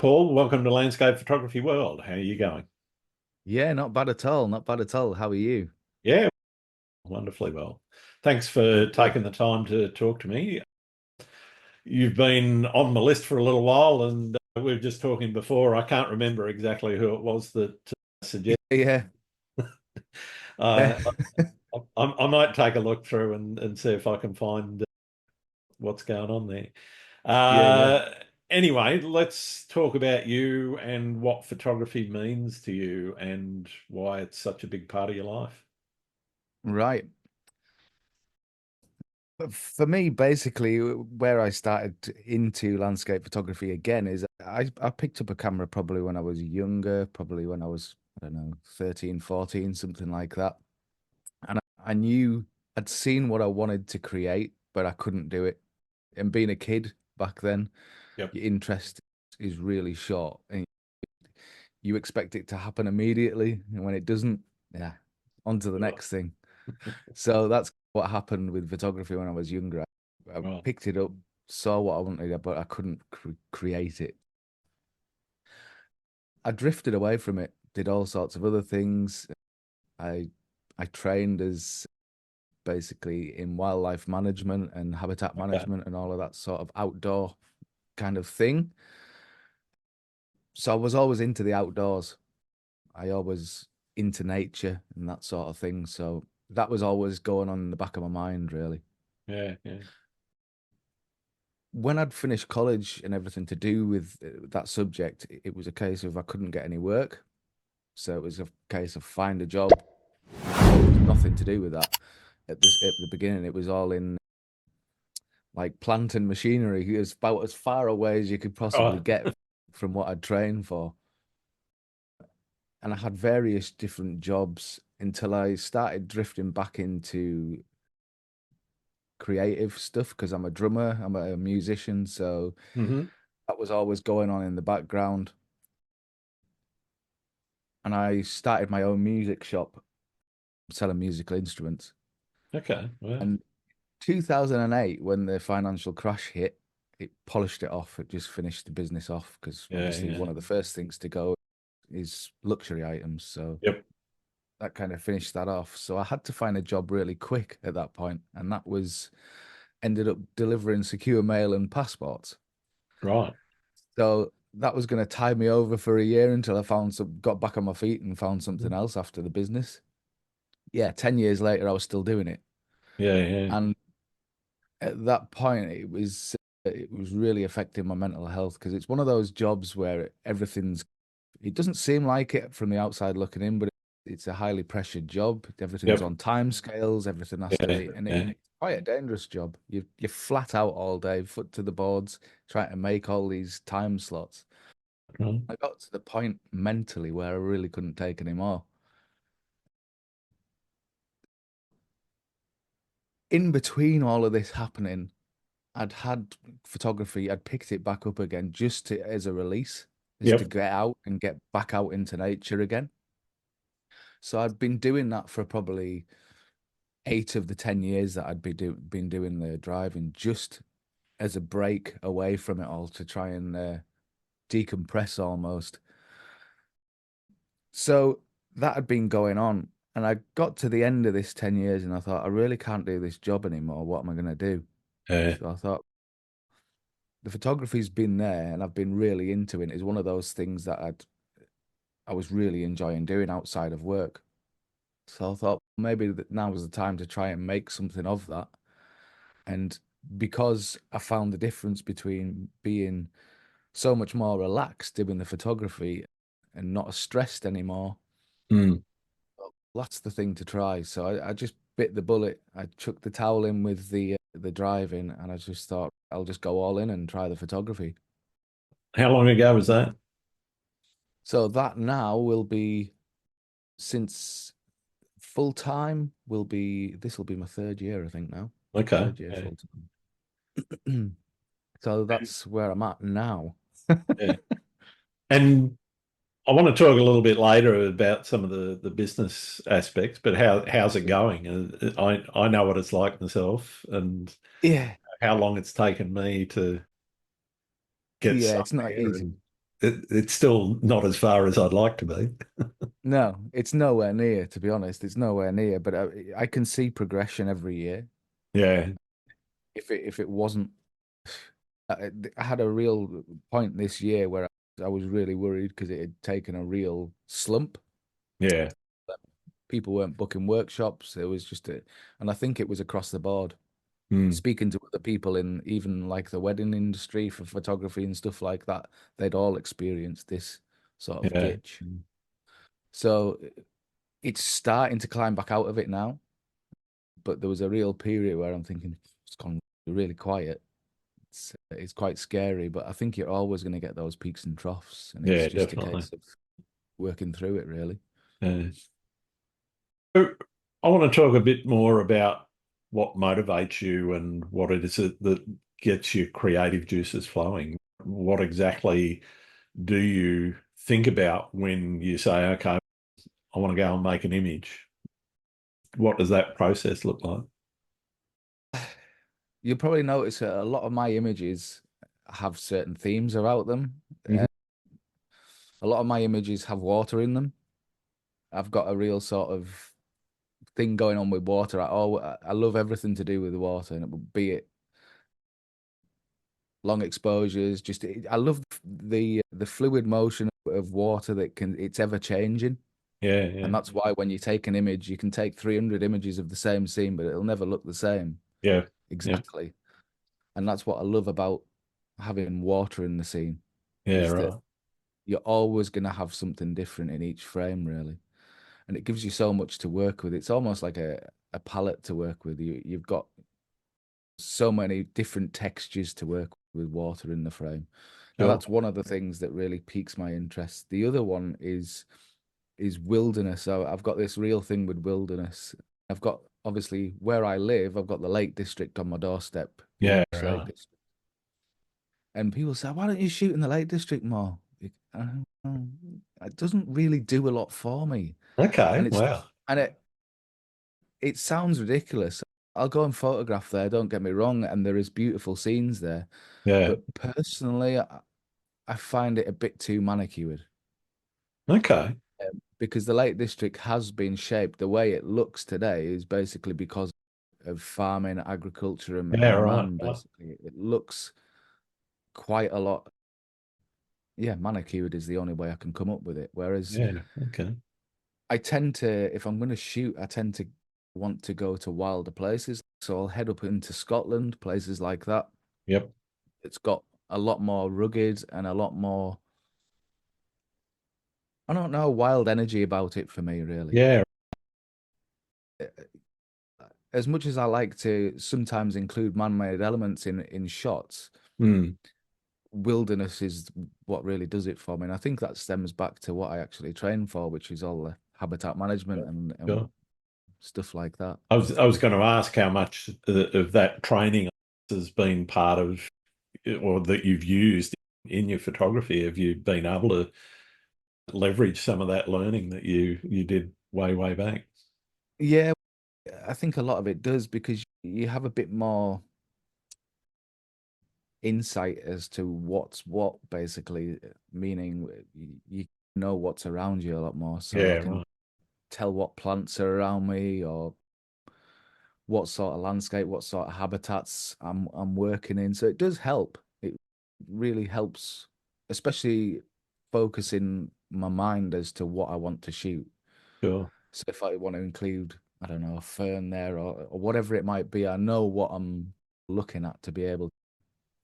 Paul. Welcome to Landscape Photography World. How are you going? Yeah, not bad at all. Not bad at all. How are you? Yeah, wonderfully well. Thanks for Good. taking the time to talk to me. You've been on my list for a little while, and we were just talking before. I can't remember exactly who it was that suggested. Yeah, Uh, yeah, I might take a look through and see if I can find what's going on there. yeah, yeah. Uh, anyway, let's talk about you and what photography means to you and why it's such a big part of your life. Right. For me, basically, where I started into landscape photography again is I picked up a camera probably when I was younger, probably when I was, I don't know, 13, 14, something like that. And I knew I'd seen what I wanted to create, but I couldn't do it. And being a kid back then, Yep. your interest is really short and you expect it to happen immediately. And when it doesn't, yeah, on to the next thing. So that's what happened with photography when I was younger. I Right. picked it up, saw what I wanted, but I couldn't create it. I drifted away from it, did all sorts of other things. I I trained as basically in wildlife management and habitat Okay. management and all of that sort of outdoor kind of thing. So I was always into the outdoors. I always into nature and that sort of thing. So that was always going on in the back of my mind, really. Yeah, yeah. When I'd finished college and everything to do with that subject, it was a case of I couldn't get any work. So it was a case of find a job. There was nothing to do with that at the beginning. It was all in like plant and machinery. It was about as far away as you could possibly Right. get from what I'd trained for. And I had various different jobs until I started drifting back into creative stuff because I'm a drummer, I'm a musician, so Hmm. that was always going on in the background. And I started my own music shop selling musical instruments. Okay. Well, And 2008, when the financial crash hit, it polished it off. It just finished the business off because yeah, obviously yeah. one of the first things to go is luxury items. So Yep. that kind of finished that off. So I had to find a job really quick at that point, and that was ended up delivering secure mail and passports. Right. So that was going to tide me over for a year until I found some, got back on my feet and found something else after the business. Yeah, 10 years later, I was still doing it. Yeah, yeah. And at that point, it was really affecting my mental health because it's one of those jobs where everything's it doesn't seem like it from the outside looking in, but it's a highly pressured job. Everything's Yep. on time scales, everything has to Yeah, be, and yeah. it's quite a dangerous job. You're flat out all day, foot to the boards, trying to make all these time slots. Right. I got to the point mentally where I really couldn't take any more. In between all of this happening, I'd had photography, I'd picked it back up again just to, as a release, just to Yep. get out and get back out into nature again. So I'd been doing that for probably 8 of the 10 years that been doing the driving, just as a break away from it all to try and decompress almost. So that had been going on. And I got to the end of this 10 years and I thought, I really can't do this job anymore. What am I going to do? Yeah. So I thought, the photography's been there and I've been really into it. It's one of those things that I was really enjoying doing outside of work. So I thought maybe that now was the time to try and make something of that. And because I found the difference between being so much more relaxed doing the photography and not as stressed anymore, Mm. that's the thing to try. So I just bit the bullet. I chucked the towel in with the driving, and I just thought I'll just go all in and try the photography. How long ago was that? So that now will be since full time will be this will be my third year, I think now. Okay. Third year Yeah. full time. So that's where I'm at now. Yeah. And I want to talk a little bit later about some of the business aspects, but how's it going? I know what it's like myself, and Yeah, how long it's taken me to get yeah, it's not somewhere. easy. And it's still not as far as I'd like to be. No, it's nowhere near, to be honest. It's nowhere near, but I can see progression every year. Yeah, And if it wasn't, I had a real point this year where I was really worried because it had taken a real slump. yeah, People weren't booking workshops. It was just and I think it was across the board. mm, Speaking to other people in even like the wedding industry for photography and stuff like that, they'd all experienced this sort of yeah, ditch. So it's starting to climb back out of it now. But there was a real period where I'm thinking it's gone really quiet. It's quite scary, but I think you're always going to get those peaks and troughs, and it's yeah, just a definitely. case of working through it, really. Yeah. So I want to talk a bit more about what motivates you and what it is that gets your creative juices flowing. What exactly do you think about when you say, okay, I want to go and make an image? What does that process look like? You'll probably notice that a lot of my images have certain themes about them. Mhm. A lot of my images have water in them. I've got a real sort of thing going on with water. I love everything to do with the water, and it would be it long exposures. Just I love the fluid motion of water that can it's ever changing, Yeah, and yeah, that's why when you take an image, you can take 300 images of the same scene, but it'll never look the same yeah, yeah, exactly. And that's what I love about having water in the scene yeah, is that right. you're always going to have something different in each frame, really, and it gives you so much to work with. It's almost like a palette to work with. You've got so many different textures to work with water in the frame. So Sure. that's one of the things that really piques my interest. The other one is wilderness. So I've got this real thing with wilderness. I've got obviously where I live, I've got the Lake District on my doorstep, Yeah, beautiful Lake right. District. And people say, why don't you shoot in the Lake District more? "Oh, it doesn't really do a lot for me. Okay, And it's wow. and it sounds ridiculous. I'll go and photograph there, don't get me wrong, and there is beautiful scenes there. Yeah, But personally, I find it a bit too manicured okay. because the Lake District has been shaped. The way it looks today is basically because of farming, agriculture, Yeah, and right, man. right. Basically, it looks quite a lot. Yeah, manicured is the only way I can come up with it. Whereas Yeah, okay. I tend to, if I'm going to shoot, I tend to want to go to wilder places. So I'll head up into Scotland, places like that. Yep. It's got a lot more rugged and a lot more, I don't know, wild energy about it for me, really. Yeah. As much as I like to sometimes include man-made elements in shots, Mm, wilderness is what really does it for me. And I think that stems back to what I actually train for, which is all the habitat management and sure. stuff like that. I was going to ask how much of that training has been part of or that you've used in your photography. Have you been able to leverage some of that learning that you did way, way back? Yeah, I think a lot of it does because you have a bit more insight as to what's what, basically, meaning you know what's around you a lot more. So I Yeah, can right. tell what plants are around me or what sort of landscape, what sort of habitats I'm working in. So it does help. It really helps, especially focusing my mind as to what I want to shoot. Sure. So if I want to include, I don't know, a fern there or whatever it might be, I know what I'm looking at to be able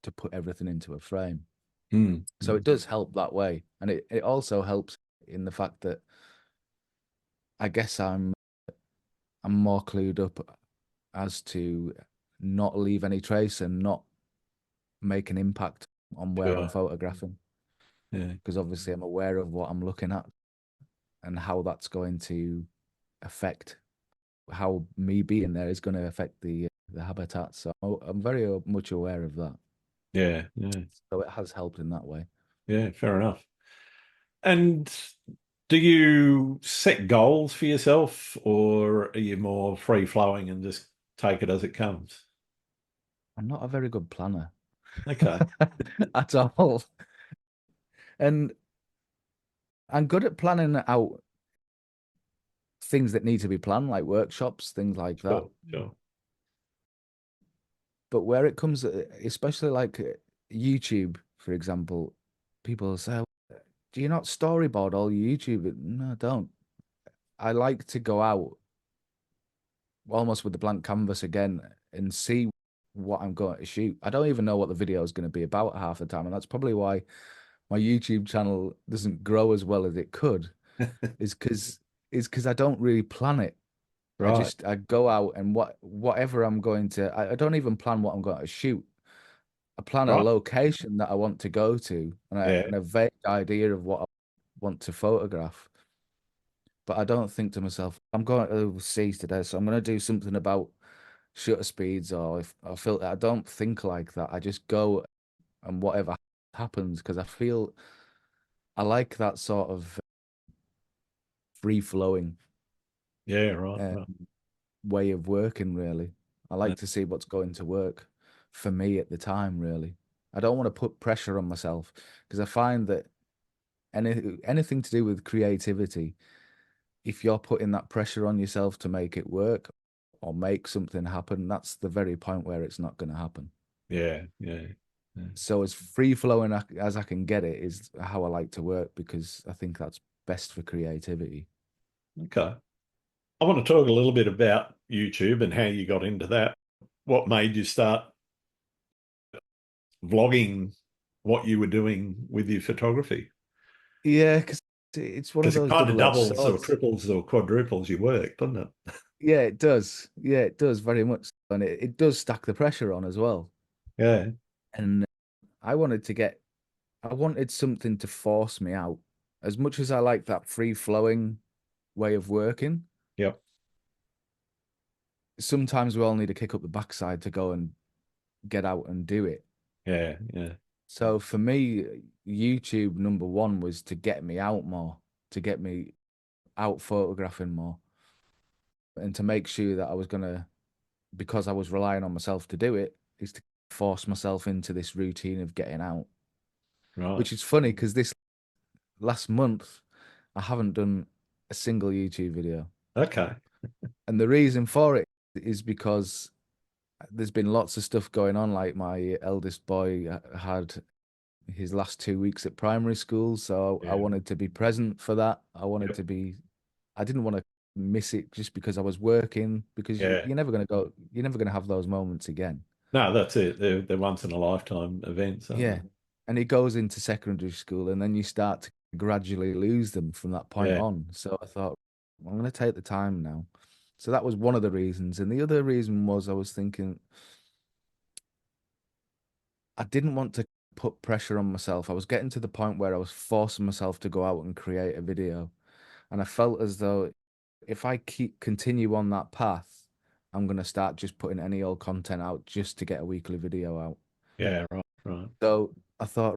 to put everything into a frame. Mm, So it mm, does help that way. And it also helps in the fact that I guess I'm more clued up as to not leave any trace and not make an impact on where I'm sure. photographing. Yeah, Because obviously I'm aware of what I'm looking at and how that's going to affect how me being there is going to affect the habitat. So I'm very much aware of that. yeah, yeah, So it has helped in that way. yeah, fair enough. And do you set goals for yourself or are you more free flowing and just take it as it comes? I'm not a very good planner Okay. at all. And I'm good at planning out things that need to be planned, like workshops, things like that. Sure, sure. But where it comes, especially like YouTube, for example, people say, "Do you not storyboard all your YouTube?" No, I don't. I like to go out almost with the blank canvas again and see what I'm going to shoot. I don't even know what the video is going to be about half the time, and that's probably why my YouTube channel doesn't grow as well as it could. Is because I don't really plan it. Right, I go out and whatever I'm going to. I don't even plan what I'm going to shoot. I plan a right. location that I want to go to Yeah, and a vague idea of what I want to photograph. But I don't think to myself, I'm going overseas today, so I'm going to do something about shutter speeds or if I filter. I don't think like that. I just go and whatever happens because I feel I like that sort of free flowing yeah, right, uh, right. way of working, really. I Yeah, like to see what's going to work for me at the time, really. I don't want to put pressure on myself because I find that anything to do with creativity, if you're putting that pressure on yourself to make it work or make something happen, that's the very point where it's not going to happen. yeah, yeah. Yeah. So as free flowing as I can get it is how I like to work because I think that's best for creativity. Okay. I want to talk a little bit about YouTube and how you got into that. What made you start vlogging what you were doing with your photography? Yeah, because it's one of Because it those kind of double-edged doubles or swords. triples or quadruples your work, doesn't it? Yeah, it does. Yeah, it does very much. And it does stack the pressure on as well. Yeah, And I wanted something to force me out. As much as I like that free-flowing way of working, yep, sometimes we all need to kick up the backside to go and get out and do it. yeah, yeah, So for me, YouTube number one was to get me out more, to get me out photographing more, and to make sure that I was gonna, because I was relying on myself to do it, is to force myself into this routine of getting out. right. Which is funny because this last month I haven't done a single YouTube video. Okay. And the reason for it is because there's been lots of stuff going on. Like my eldest boy had his last 2 weeks at primary school, so I Yeah, wanted to be present for that. yep, I didn't want to miss it just because I was working, because yeah. you're never gonna have those moments again. No, that's it. They're once in a lifetime events, aren't Yeah. they? And it goes into secondary school and then you start to gradually lose them from that point Yeah, on. So I thought, I'm going to take the time now. So that was one of the reasons. And the other reason was I was thinking I didn't want to put pressure on myself. I was getting to the point where I was forcing myself to go out and create a video. And I felt as though if I continue on that path, I'm going to start just putting any old content out just to get a weekly video out. yeah, right, right. So I thought,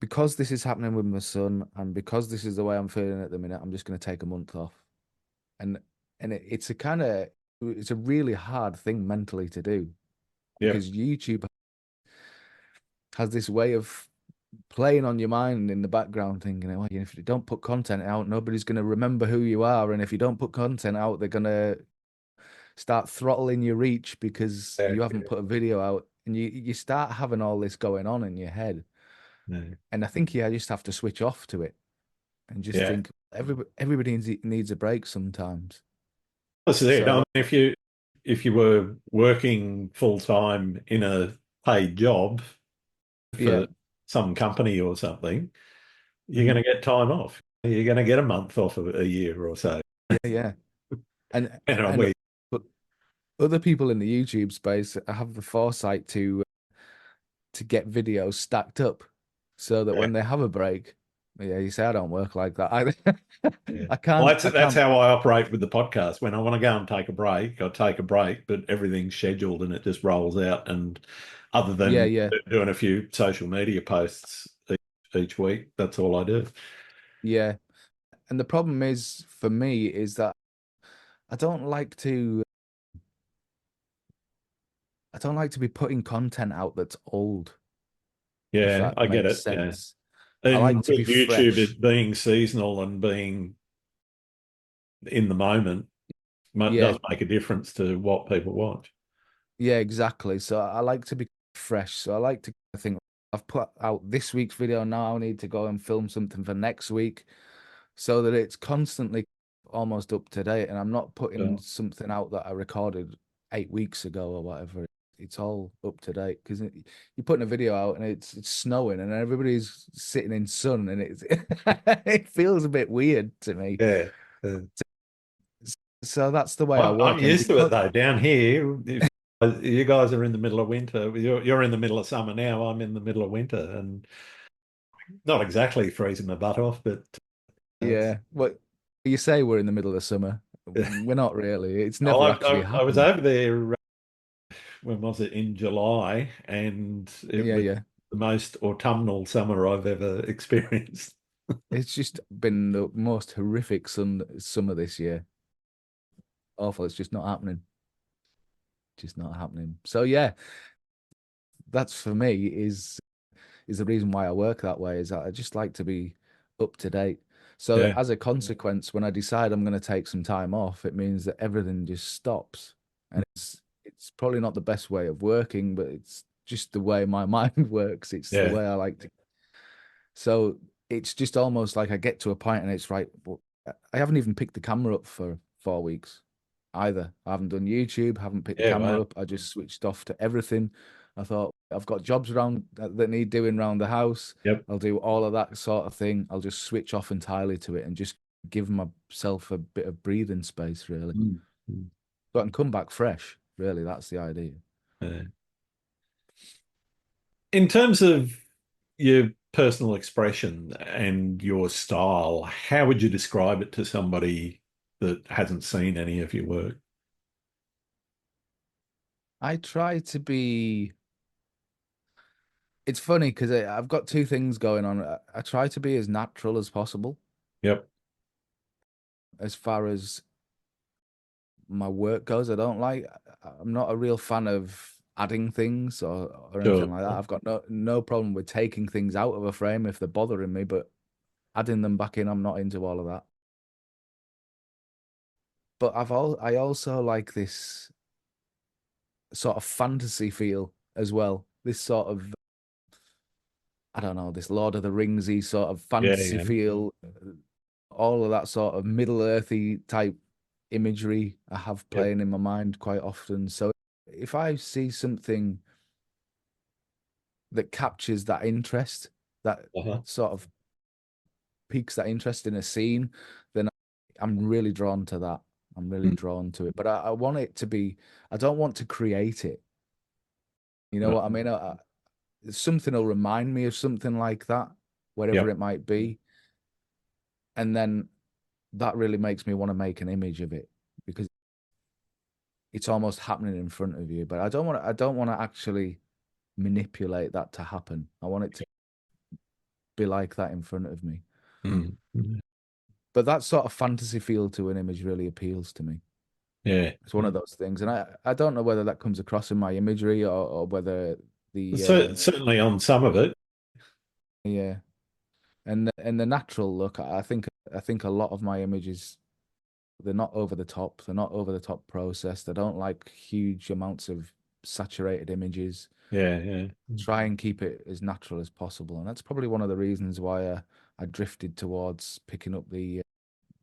because this is happening with my son and because this is the way I'm feeling at the minute, I'm just going to take a month off. And it's a it's a really hard thing mentally to do Yep, because YouTube has this way of playing on your mind in the background, thinking, well, if you don't put content out, nobody's going to remember who you are. And if you don't put content out, they're going to start throttling your reach because yeah, you haven't put a video out. And you start having all this going on in your head. yeah. And I think I just have to switch off to it and just Yeah. think everybody needs a break sometimes. That's it. I So mean, if you were working full time in a paid job yeah, for some company or something, you're going mhm, to get time off. You're going to get a month off of a year or so, yeah, yeah, and and a and week. but other people in the YouTube space have the foresight to get videos stacked up so that Yeah, when they have a break, yeah, you say I don't work like that. yeah. Well, I that's can't. how I operate with the podcast. When I want to go and take a break, I take a break, but everything's scheduled and it just rolls out. And other Yeah, than yeah, doing a few social media posts each week, that's all I do. yeah. And the problem is for me is that I don't like to be putting content out that's old, if Yeah, that I get makes it. Yeah, sense. I like And to be with YouTube, fresh. it being seasonal and being in the moment Yeah, does make a difference to what people watch. yeah, exactly. So I like to be fresh. So I like to think I've put out this week's video now. I need to go and film something for next week so that it's constantly almost up to date. And I'm not putting So, something out that I recorded 8 weeks ago or whatever. It's all up to date because you're putting a video out and it's snowing and everybody's sitting in sun and it's it feels a bit weird to me. yeah. So that's the way I I'm work. And used to it because though. Down here, if you guys are in the middle of winter, you're in the middle of summer now. I'm in the middle of winter, and not exactly freezing my butt off, but it's. yeah, what you say we're in the middle of summer. We're not really. It's Oh, never actually I was happened. over there. When was it? In July, and it Yeah, was yeah. the most autumnal summer I've ever experienced. It's just been the most horrific summer this year. Awful. It's just not happening. Just not happening. So yeah, that's for me is the reason why I work that way, is that I just like to be up to date. So Yeah, as a consequence, when I decide I'm going to take some time off, it means that everything just stops. And it's probably not the best way of working, but it's just the way my mind works. It's the yeah, way I like to. So it's just almost like I get to a point and it's right. Well, I haven't even picked the camera up for 4 weeks either. I haven't done YouTube, haven't picked the yeah. camera Wow. up. I just switched off to everything. I thought I've got jobs around that need doing around the house. Yep. I'll do all of that sort of thing. I'll just switch off entirely to it and just give myself a bit of breathing space, really. Mm. Mm. So I can come back fresh. Really, that's the idea. Yeah. In terms of your personal expression and your style, how would you describe it to somebody that hasn't seen any of your work? I try to be. It's funny because I've got two things going on. I try to be as natural as possible Yep. as far as my work goes. I'm not a real fan of adding things or anything Sure. like that. I've got no problem with taking things out of a frame if they're bothering me, but adding them back in, I'm not into all of that. But I also like this sort of fantasy feel as well. This sort of, I don't know, this Lord of the Ringsy sort of Yeah, fantasy yeah. feel, all of that sort of Middle Earthy type imagery I have Yep. playing in my mind quite often. So if I see something that captures that interest, that Uh-huh. sort of piques that interest in a scene, then I'm really drawn to that. I'm really Mm. drawn to it. But I want it to be, I don't want to create it. You know Right. what I mean? Something will remind me of something like that, wherever Yep. it might be. And then that really makes me want to make an image of it because it's almost happening in front of you. But I don't want to actually manipulate that to happen. I want it to be like that in front of me. Mm. Mm. But that sort of fantasy feel to an image really appeals to me. Yeah. It's one of those things, and I don't know whether that comes across in my imagery or whether the Certainly on some of it. yeah, and the natural look. I think a lot of my images, they're not over the top. They're not over the top processed. I don't like huge amounts of saturated images. Yeah, yeah. Try and keep it as natural as possible, and that's probably one of the reasons why I drifted towards picking up the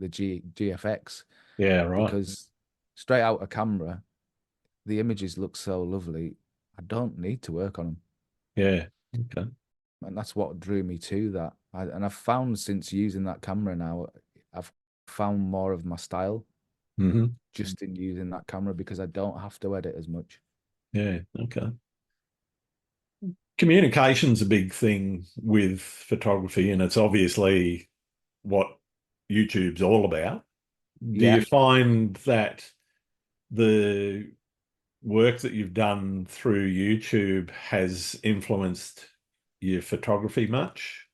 GFX, Yeah, right. because straight out a camera, the images look so lovely. I don't need to work on them, Yeah. Okay. and that's what drew me to that. And I've found since using that camera now, I've found more of my style Hmm. just in using that camera because I don't have to edit as much. Yeah. Okay. Communication's a big thing with photography, and it's obviously what YouTube's all about. Do Yeah, you find that the work that you've done through YouTube has influenced your photography much,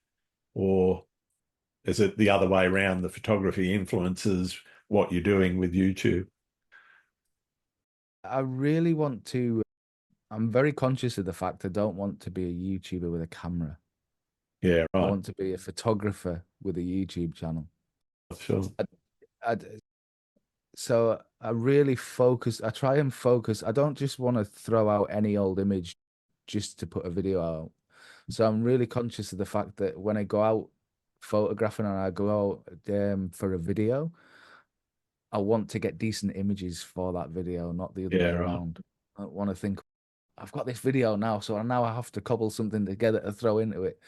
or is it the other way around? The photography influences what you're doing with YouTube? I really want to. I'm very conscious of the fact I don't want to be a YouTuber with a camera. Yeah, I right. want to be a photographer with a YouTube channel. Sure. I, so I really focus. I try and focus. I don't just want to throw out any old image just to put a video out. So I'm really conscious of the fact that when I go out photographing and I go out for a video, I want to get decent images for that video, not the other Yeah, way right. around. I want to think, I've got this video now, so now I have to cobble something together to throw into it.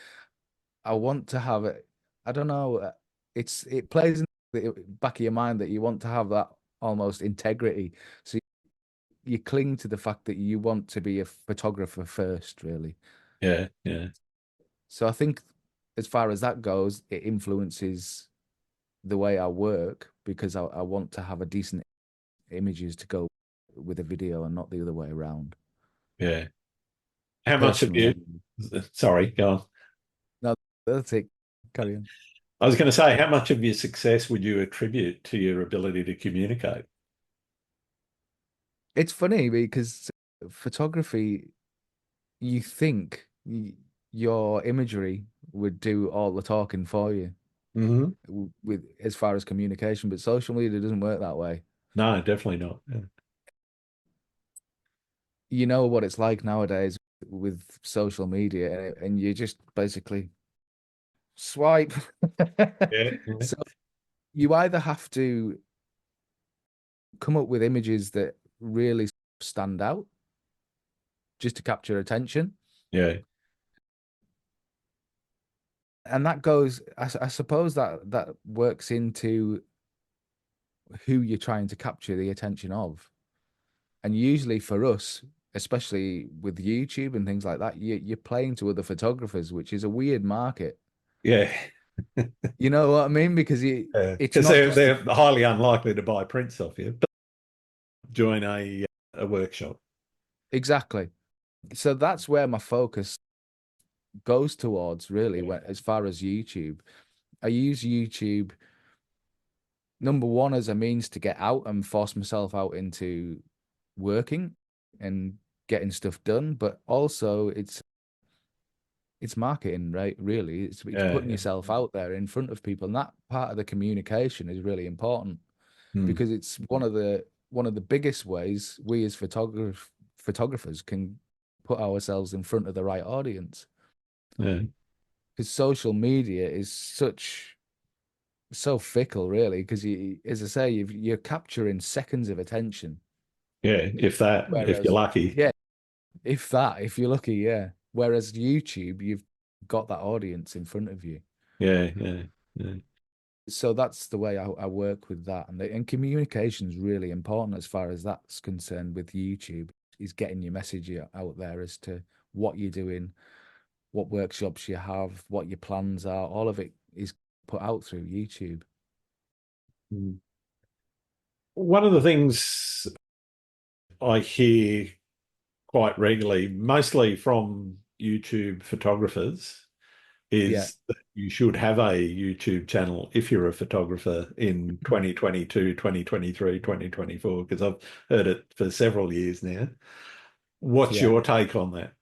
I want to have it. I don't know. It plays in the back of your mind that you want to have that almost integrity. So you cling to the fact that you want to be a photographer first, really. Yeah, yeah, So I think as far as that goes, it influences the way I work because I want to have a decent images to go with a video and not the other way around. yeah. How much of Personally, you, anyway. sorry, go on. No, that's it. Carry on. I was going to say, how much of your success would you attribute to your ability to communicate? It's funny because photography, you think your imagery would do all the talking for you Hmm. with as far as communication, but social media doesn't work that way. No, definitely not. Yeah. You know what it's like nowadays with social media, and you just basically swipe. Yeah, yeah, So you either have to come up with images that really stand out just to capture attention. yeah, And that goes, I suppose that works into who you're trying to capture the attention of. And usually for us, especially with YouTube and things like that, you're playing to other photographers, which is a weird market. yeah. You know what I mean? Because it's Because not just they're highly unlikely to buy prints off you, but join a workshop. exactly. So that's where my focus goes towards, really, Yeah, as far as YouTube. I use YouTube number one as a means to get out and force myself out into working and getting stuff done, but also it's marketing, right? Really, it's yeah, putting yeah. yourself out there in front of people, and that part of the communication is really important Hmm. because it's one of the biggest ways we as photographers can put ourselves in front of the right audience. Yeah, Because social media is so fickle, really. Because as I say, you're capturing seconds of attention, yeah. If that, if you're whereas lucky. yeah, if you're lucky, yeah. Whereas YouTube, you've got that audience in front of you. Yeah, yeah, yeah. So that's the way I work with that, and communication is really important as far as that's concerned with YouTube. Is getting your message out there as to what you're doing, what workshops you have, what your plans are. All of it is put out through YouTube. Hmm. One of the things I hear quite regularly, mostly from YouTube photographers, Yeah, is that you should have a YouTube channel if you're a photographer in 2022, 2023, 2024, because I've heard it for several years now. What's yeah. your take on that?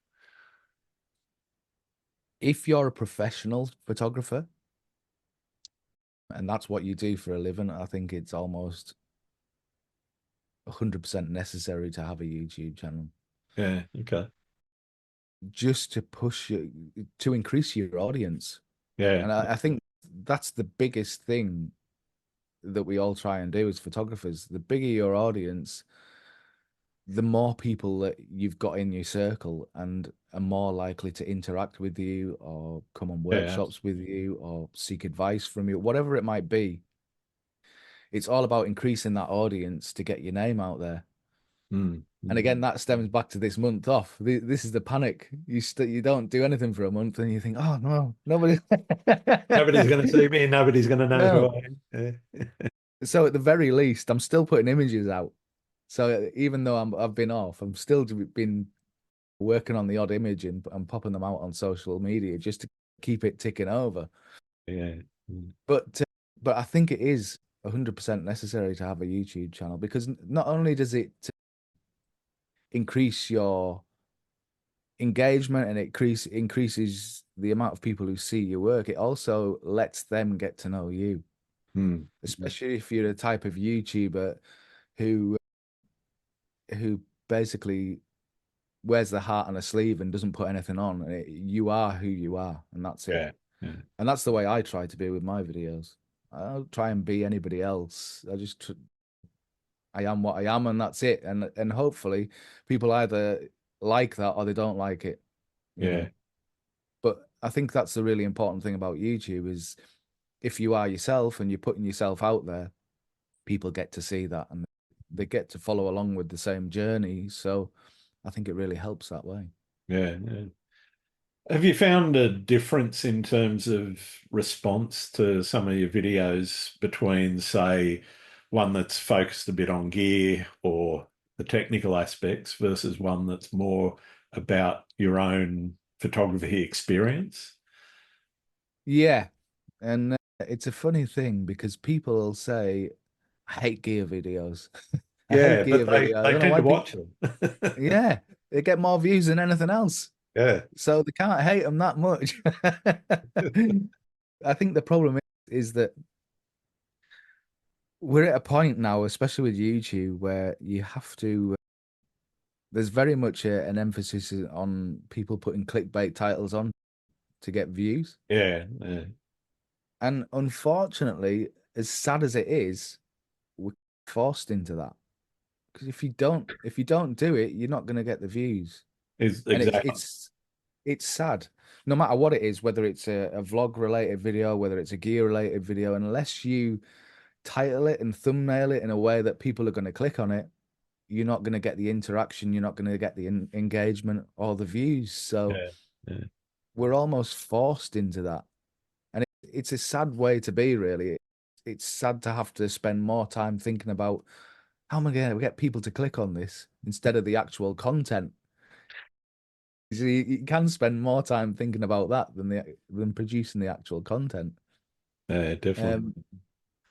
If you're a professional photographer and that's what you do for a living, I think it's almost 100% necessary to have a YouTube channel Yeah, okay. just to push you to increase your audience. Yeah, And I think that's the biggest thing that we all try and do as photographers. The bigger your audience, the more people that you've got in your circle and are more likely to interact with you or come on yeah. workshops with you or seek advice from you, whatever it might be. It's all about increasing that audience to get your name out there. Mm, And mm. again, that stems back to this month off. This is the panic. You don't do anything for a month, and you think, oh no, nobody. Nobody's going to see me and nobody's going to know who No. I am. Yeah. So at the very least, I'm still putting images out. So even though I've been off, I'm still been working on the odd image and popping them out on social media just to keep it ticking over. Yeah. Mm. But uh, but I think it is 100% necessary to have a YouTube channel because not only does it increase your engagement and increases the amount of people who see your work. It also lets them get to know you, Mm. especially if you're a type of YouTuber who who basically wears the heart on a sleeve and doesn't put anything on. You are who you are, and that's it. Yeah. Yeah. And that's the way I try to be with my videos. I don't try and be anybody else. I am what I am, and that's it. And hopefully, people either like that or they don't like it. You Yeah. know. But I think that's the really important thing about YouTube is if you are yourself and you're putting yourself out there, people get to see that and they get to follow along with the same journey. So I think it really helps that way. Yeah. Yeah. Have you found a difference in terms of response to some of your videos between, say, one that's focused a bit on gear or the technical aspects versus one that's more about your own photography experience? Yeah. And it's a funny thing because people will say, I hate gear videos. I hate Yeah, gear but videos. I they don't know tend why to people, watch them. yeah, they get more views than anything else. Yeah. So they can't hate them that much. I think the problem is that we're at a point now, especially with YouTube, where you have to, there's very much an emphasis on people putting clickbait titles on to get views. Yeah. Yeah. And unfortunately, as sad as it is, we're forced into that. Because if you don't do it, you're not going to get the views. Is And exactly. it's sad. No matter what it is, whether it's a vlog related video, whether it's a gear related video, unless you title it and thumbnail it in a way that people are going to click on it, you're not going to get the interaction, you're not going to get the engagement or the views. So Yeah. Yeah. we're almost forced into that. And it's a sad way to be, really. It's sad to have to spend more time thinking about how am I going to get people to click on this instead of the actual content. So you can spend more time thinking about that than producing the actual content. Yeah, definitely. Um,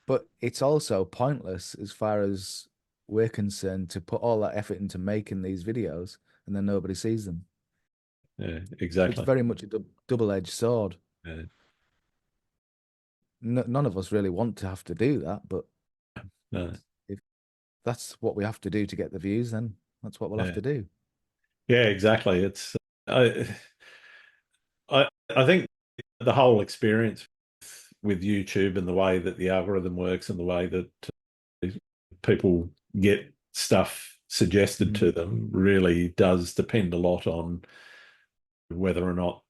but it's also pointless as far as we're concerned to put all that effort into making these videos and then nobody sees them. Yeah, So it's exactly. very much a double-edged sword. Yeah. None of us really want to have to do that, but No. if that's what we have to do to get the views, then that's what we'll have Yeah. to do. Yeah, exactly. I I think the whole experience with YouTube and the way that the algorithm works and the way that people get stuff suggested Mhm. to them really does depend a lot on whether or not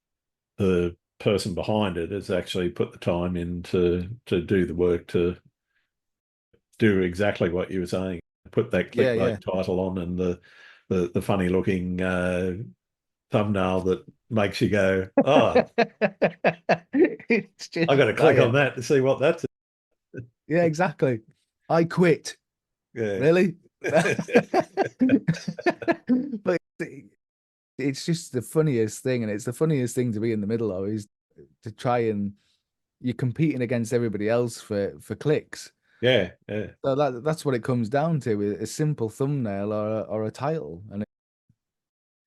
the person behind it has actually put the time in to do the work to do exactly what you were saying. Put that Yeah, yeah. clickbait title on and the funny looking thumbnail that makes you go, oh, It's I got just to click on dire. that to see what that's. Yeah, exactly. I quit. Yeah. Really? But it's just the funniest thing, and it's the funniest thing to be in the middle of is to try and you're competing against everybody else for clicks. Yeah. Yeah. So that's what it comes down to, a simple thumbnail or a title. And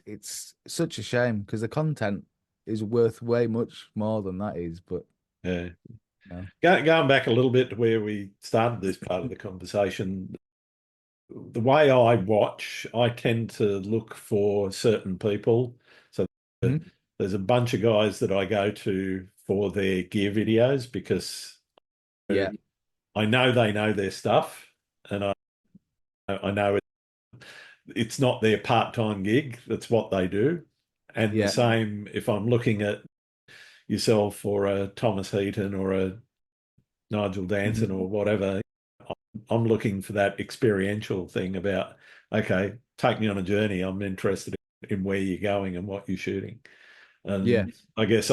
it's such a shame because the content is worth way much more than that is, but Yeah. no. Going back a little bit to where we started this part of the conversation, the way I watch, I tend to look for certain people. So Mhm. there's a bunch of guys that I go to for their gear videos because Yeah, I know they know their stuff, and I know it's not their part-time gig. That's what they do. And the yeah. same if I'm looking at yourself or a Thomas Heaton or a Nigel Danson Mhm. or whatever, I'm looking for that experiential thing about, okay, take me on a journey. I'm interested in where you're going and what you're shooting. Yeah, And I guess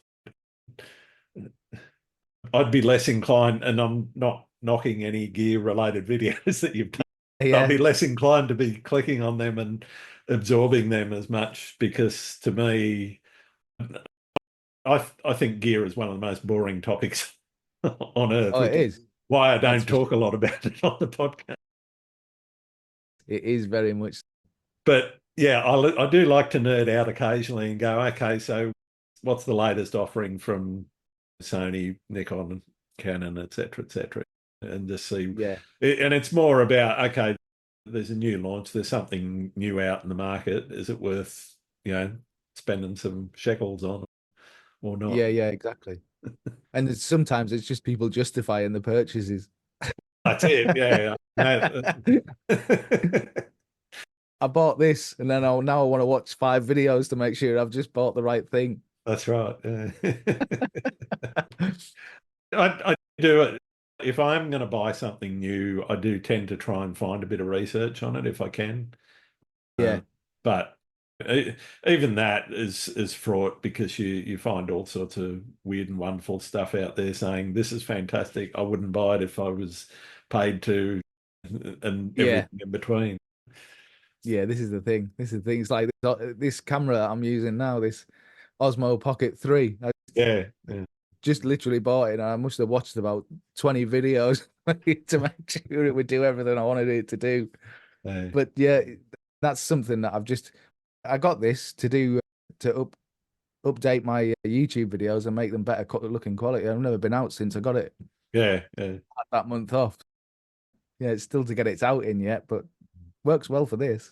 I'd be less inclined, and I'm not knocking any gear related videos that you've done. I'll yeah. be less inclined to be clicking on them and absorbing them as much because to me, I think gear is one of the most boring topics on earth, Oh, it which is is. why I That's don't for talk a sure. lot about it on the podcast. It is very much. But Yeah, I do like to nerd out occasionally and go, okay, so what's the latest offering from Sony, Nikon, Canon, et cetera, and just see. Yeah, And it's more about, okay, there's a new launch, there's something new out in the market. Is it worth, spending some shekels on or not? yeah, exactly. And sometimes it's just people justifying the purchases. That's it. Yeah. No, I bought this, and then now I want to watch 5 videos to make sure I've just bought the right thing. that's right. Yeah. I do it. If I'm going to buy something new, I do tend to try and find a bit of research on it if I can. Yeah, Um, but e- even that is fraught because you find all sorts of weird and wonderful stuff out there saying this is fantastic. I wouldn't buy it if I was paid to, and yeah, everything in between. yeah. This is the thing. This is the thing. It's like this camera that I'm using now, this Osmo Pocket 3. I Yeah, yeah, just literally bought it, and I must have watched about 20 videos to make sure it would do everything I wanted it to do. yeah, But yeah, that's something that I got this to do to update my YouTube videos and make them better looking quality. I've never been out since I got it. yeah, yeah. Had that month off. Yeah, it's still to get its out in yet, but works well for this.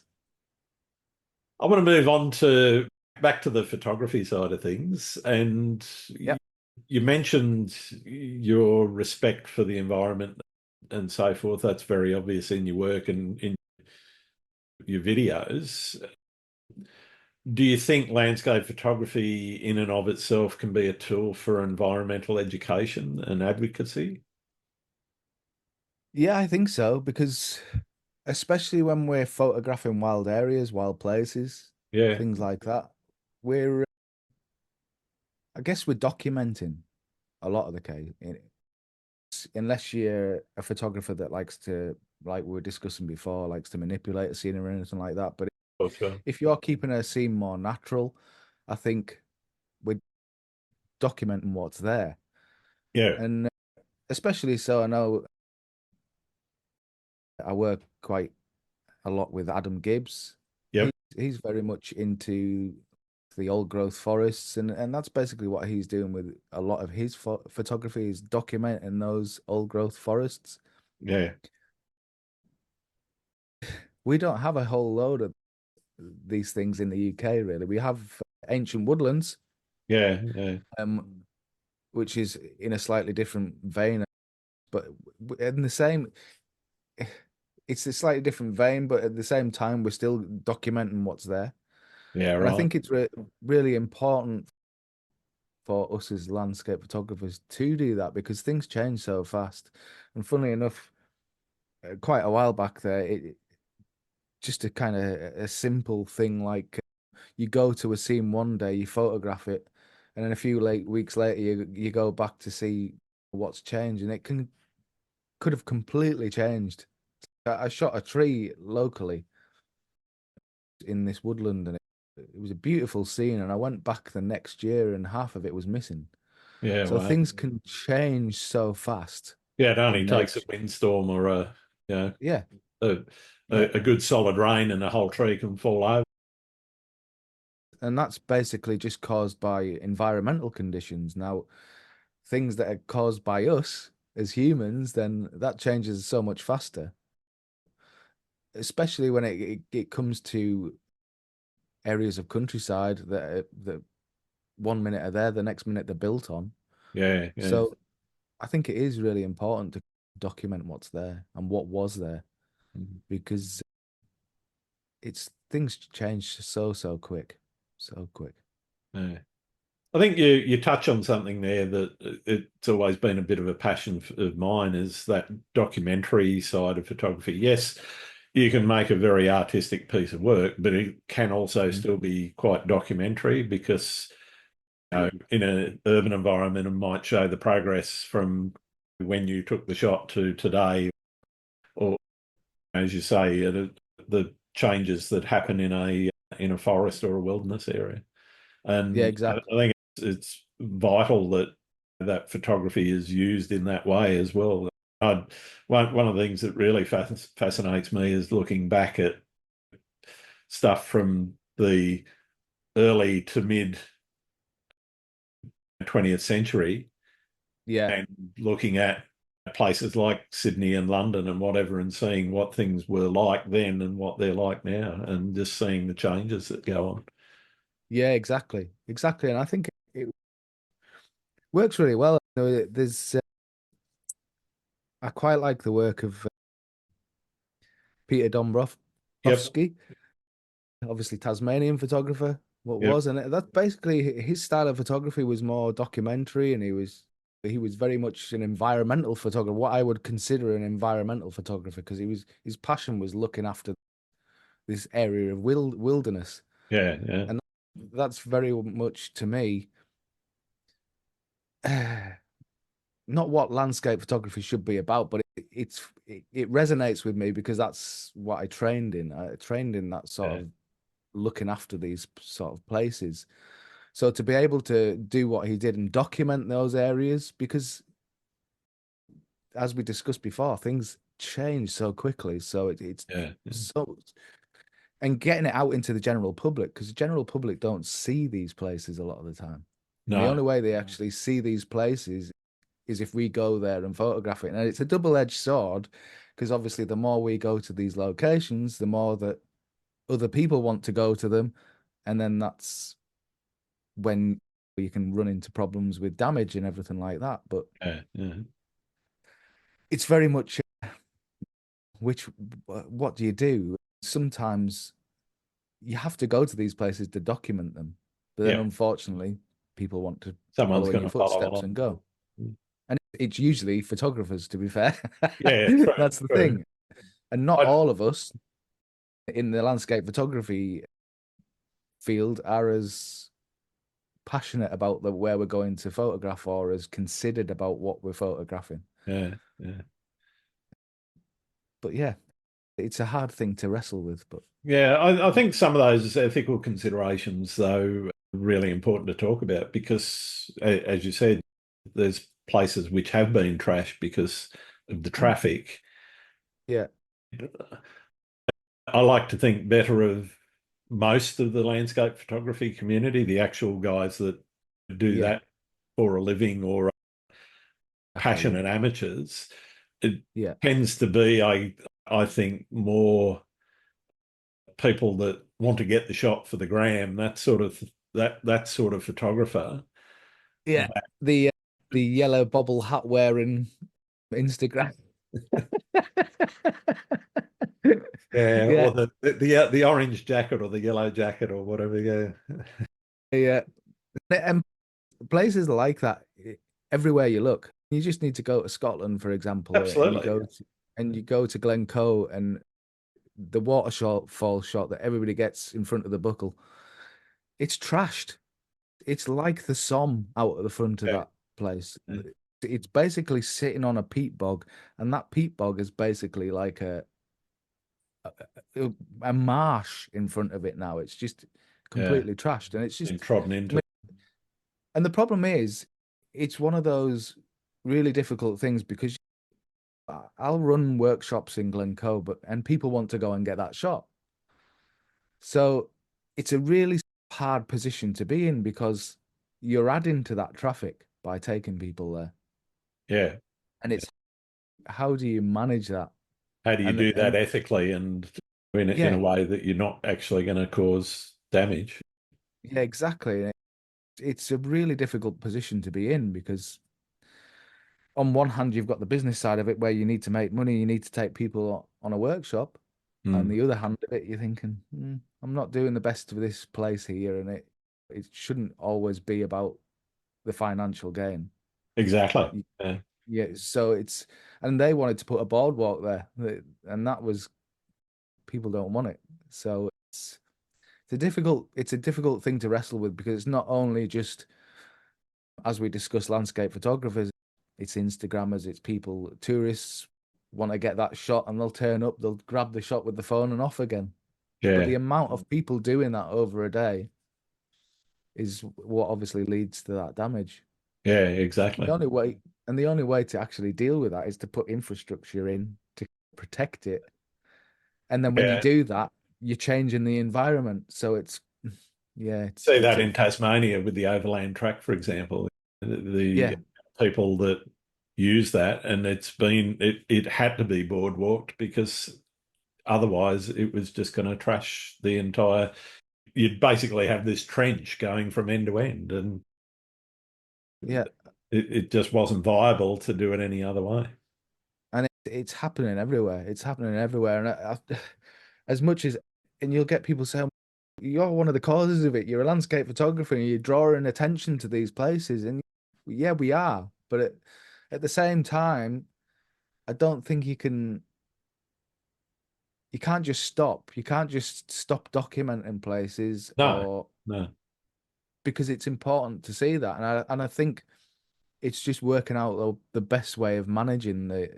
I want to move on to back to the photography side of things. And Yep. you mentioned your respect for the environment and so forth. That's very obvious in your work and in your videos. Do you think landscape photography in and of itself can be a tool for environmental education and advocacy? Yeah, I think so because especially when we're photographing wild areas, wild places, Yeah, things like that, I guess we're documenting a lot of the case. Unless you're a photographer that likes to, like we were discussing before, likes to manipulate a scene or anything like that. But for sure. if you're keeping a scene more natural, I think we're documenting what's there. Yeah, And especially so, I know I work quite a lot with Adam Gibbs. yep, He's very much into the old growth forests, and that's basically what he's doing with a lot of his photography is documenting those old growth forests. yeah, We don't have a whole load of these things in the UK, really. We have ancient woodlands, yeah, yeah, um, which is in a slightly different vein, but in the same, it's a slightly different vein, but at the same time, we're still documenting what's there. yeah, And I right. think it's really important for us as landscape photographers to do that because things change so fast. And funnily enough, quite a while back there, just a kind of a simple thing like you go to a scene one day, you photograph it, and then a few weeks later, you go back to see what's changed, and it could have completely changed. I shot a tree locally in this woodland, and it was a beautiful scene. And I went back the next year, and half of it was missing. Yeah, So well, things can change so fast yeah, it only in takes a nature. windstorm or you know, Yeah, a, yeah, a good solid rain and the whole tree can fall over. and that's basically just caused by environmental conditions. Now, things that are caused by us as humans, then that changes so much faster, especially when it comes to areas of countryside that 1 minute are there, the next minute they're built on. Yeah, yeah. So I think it is really important to document what's there and what was there Mhm. because it's things change so quick, so quick. Yeah. I think you touch on something there that it's always been a bit of a passion of mine is that documentary side of photography. Yes, you can make a very artistic piece of work, but it can also Mhm. still be quite documentary because in an urban environment, it might show the progress from when you took the shot to today, or as you say, the changes that happen in a forest or a wilderness area. Yeah, And I exactly. think it's vital that that photography is used in that way as well. One of the things that really fascinates me is looking back at stuff from the early to mid 20th century Yeah. and looking at places like Sydney and London and whatever and seeing what things were like then and what they're like now and just seeing the changes that go on. Yeah, exactly. Exactly. And I think it works really well. There's I quite like the work of Peter Yep. Dombrowski, obviously Tasmanian photographer, what Yep. was, and that's basically his style of photography was more documentary, and he was very much an environmental photographer, what I would consider an environmental photographer, because his passion was looking after this area of wilderness, Yeah. Yeah. and that's very much to me not what landscape photography should be about, but it resonates with me because that's what I trained in. I trained in that sort Yeah. of looking after these sort of places. So to be able to do what he did and document those areas, because as we discussed before, things change so quickly. So it's Yeah. Yeah. so, and getting it out into the general public, because the general public don't see these places a lot of the time. And the No. only way they actually see these places is if we go there and photograph it. And it's a double-edged sword, because obviously the more we go to these locations, the more that other people want to go to them. And then that's when you can run into problems with damage and everything like that. But Yeah. Yeah. it's very much which what do you do? Sometimes you have to go to these places to document them, but then Yeah. unfortunately, people want to Someone's follow in going your to follow footsteps along. and go. And it's usually photographers, to be fair. Yeah. True. That's the True. thing. And not I, all of us in the landscape photography field are as passionate about where we're going to photograph or as considered about what we're photographing. yeah. Yeah. But yeah, it's a hard thing to wrestle with. But Yeah, I think some of those ethical considerations, though, are really important to talk about because, as you said, there's places which have been trashed because of the traffic. yeah, I like to think better of most of the landscape photography community, the actual guys that do yeah, that for a living or exactly, yeah, passionate amateurs. It yeah, tends to be, I think, more people that want to get the shot for the gram, that sort of photographer. yeah. The yellow bobble hat wearing Instagram. Yeah, Yeah, or the orange jacket or the yellow jacket or whatever. Yeah, yeah. And places like that, everywhere you look, you just need to go to Scotland, for example, absolutely. and you go to Glencoe and the waterfall shot that everybody gets in front of the buckle. It's trashed. It's like the Somme out at the front of Yeah, that place. yeah, It's basically sitting on a peat bog, and that peat bog is basically like a marsh in front of it now. It's just yeah. completely trashed, and it's Been just. trodden I into. mean, and the problem is, it's one of those really difficult things because I'll run workshops in Glencoe, and people want to go and get that shot. So it's a really hard position to be in because you're adding to that traffic by taking people there. Yeah. And it's how do you manage that? How do you And do that and ethically and in a yeah, way that you're not actually going to cause damage? yeah, exactly. It's a really difficult position to be in because on one hand you've got the business side of it where you need to make money, you need to take people on a workshop. On Hmm. the other hand of it, you're thinking, I'm not doing the best for this place here, and it shouldn't always be about the financial gain. Exactly. Y- Yeah. Yeah, so and they wanted to put a boardwalk there, and that was people don't want it. So it's a difficult thing to wrestle with because it's not only just as we discuss landscape photographers, it's Instagrammers, it's people, tourists want to get that shot and they'll turn up, they'll grab the shot with the phone and off again. But the Yeah. amount of people doing that over a day is what obviously leads to that damage. Yeah. And the Exactly. only way and the only way to actually deal with that is to put infrastructure in to protect it. And then when you Yeah. do that, you're changing the environment. So it's yeah, See it's that a in Tasmania with the overland track, for example. The yeah, people that use that, and it had to be boardwalked because otherwise it was just going to trash the entire. You'd basically have this trench going from end to end, and yeah. it just wasn't viable to do it any other way. And it's happening everywhere. It's happening everywhere. And as much as, and you'll get people saying, you're one of the causes of it. You're a landscape photographer and you're drawing attention to these places. And yeah, we are. But at the same time, I don't think you can't just stop. You can't just stop documenting places No, or no, because it's important to see that. And I think it's just working out the best way of managing the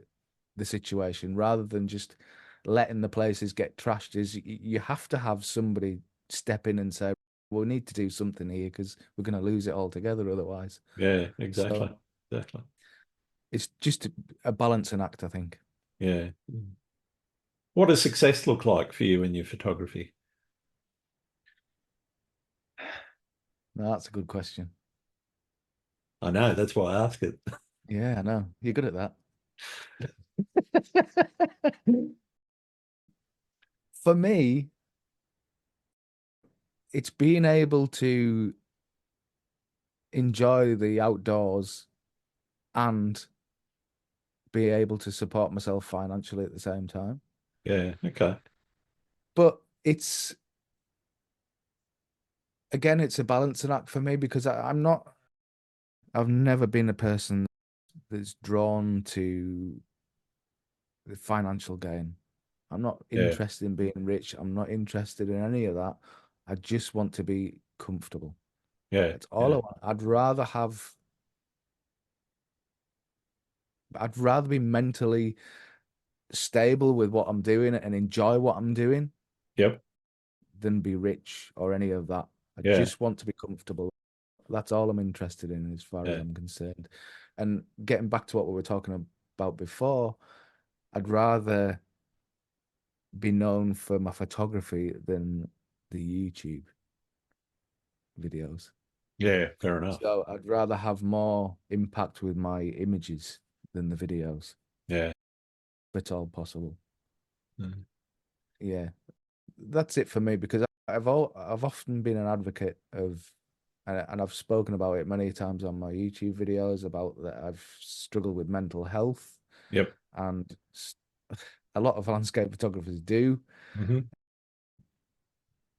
situation rather than just letting the places get trashed. Is you have to have somebody step in and say, "We need to do something here because we're going to lose it altogether otherwise." yeah, So exactly, exactly, it's just a balancing act, I think. yeah. What does success look like for you in your photography? No, that's a good question. I know, that's why I ask it. Yeah, I know. You're good at that. For me, it's being able to enjoy the outdoors and be able to support myself financially at the same time. Yeah, okay. But it's again, it's a balancing act for me because I'm not, I've never been a person that's drawn to the financial gain. I'm not Yeah, interested in being rich. I'm not interested in any of that. I just want to be comfortable. yeah, That's all I yeah, want. I'd rather be mentally stable with what I'm doing and enjoy what I'm doing yep, than be rich or any of that. I yeah, just want to be comfortable. That's all I'm interested in as far as yeah, I'm concerned. And getting back to what we were talking about before, I'd rather be known for my photography than the YouTube videos. yeah, fair enough. So I'd rather have more impact with my images than the videos, Yeah. if at all possible. Mm. Yeah, that's it for me because I've often been an advocate of, and I've spoken about it many times on my YouTube videos about that I've struggled with mental health, Yep. and a lot of landscape photographers do, Hmm.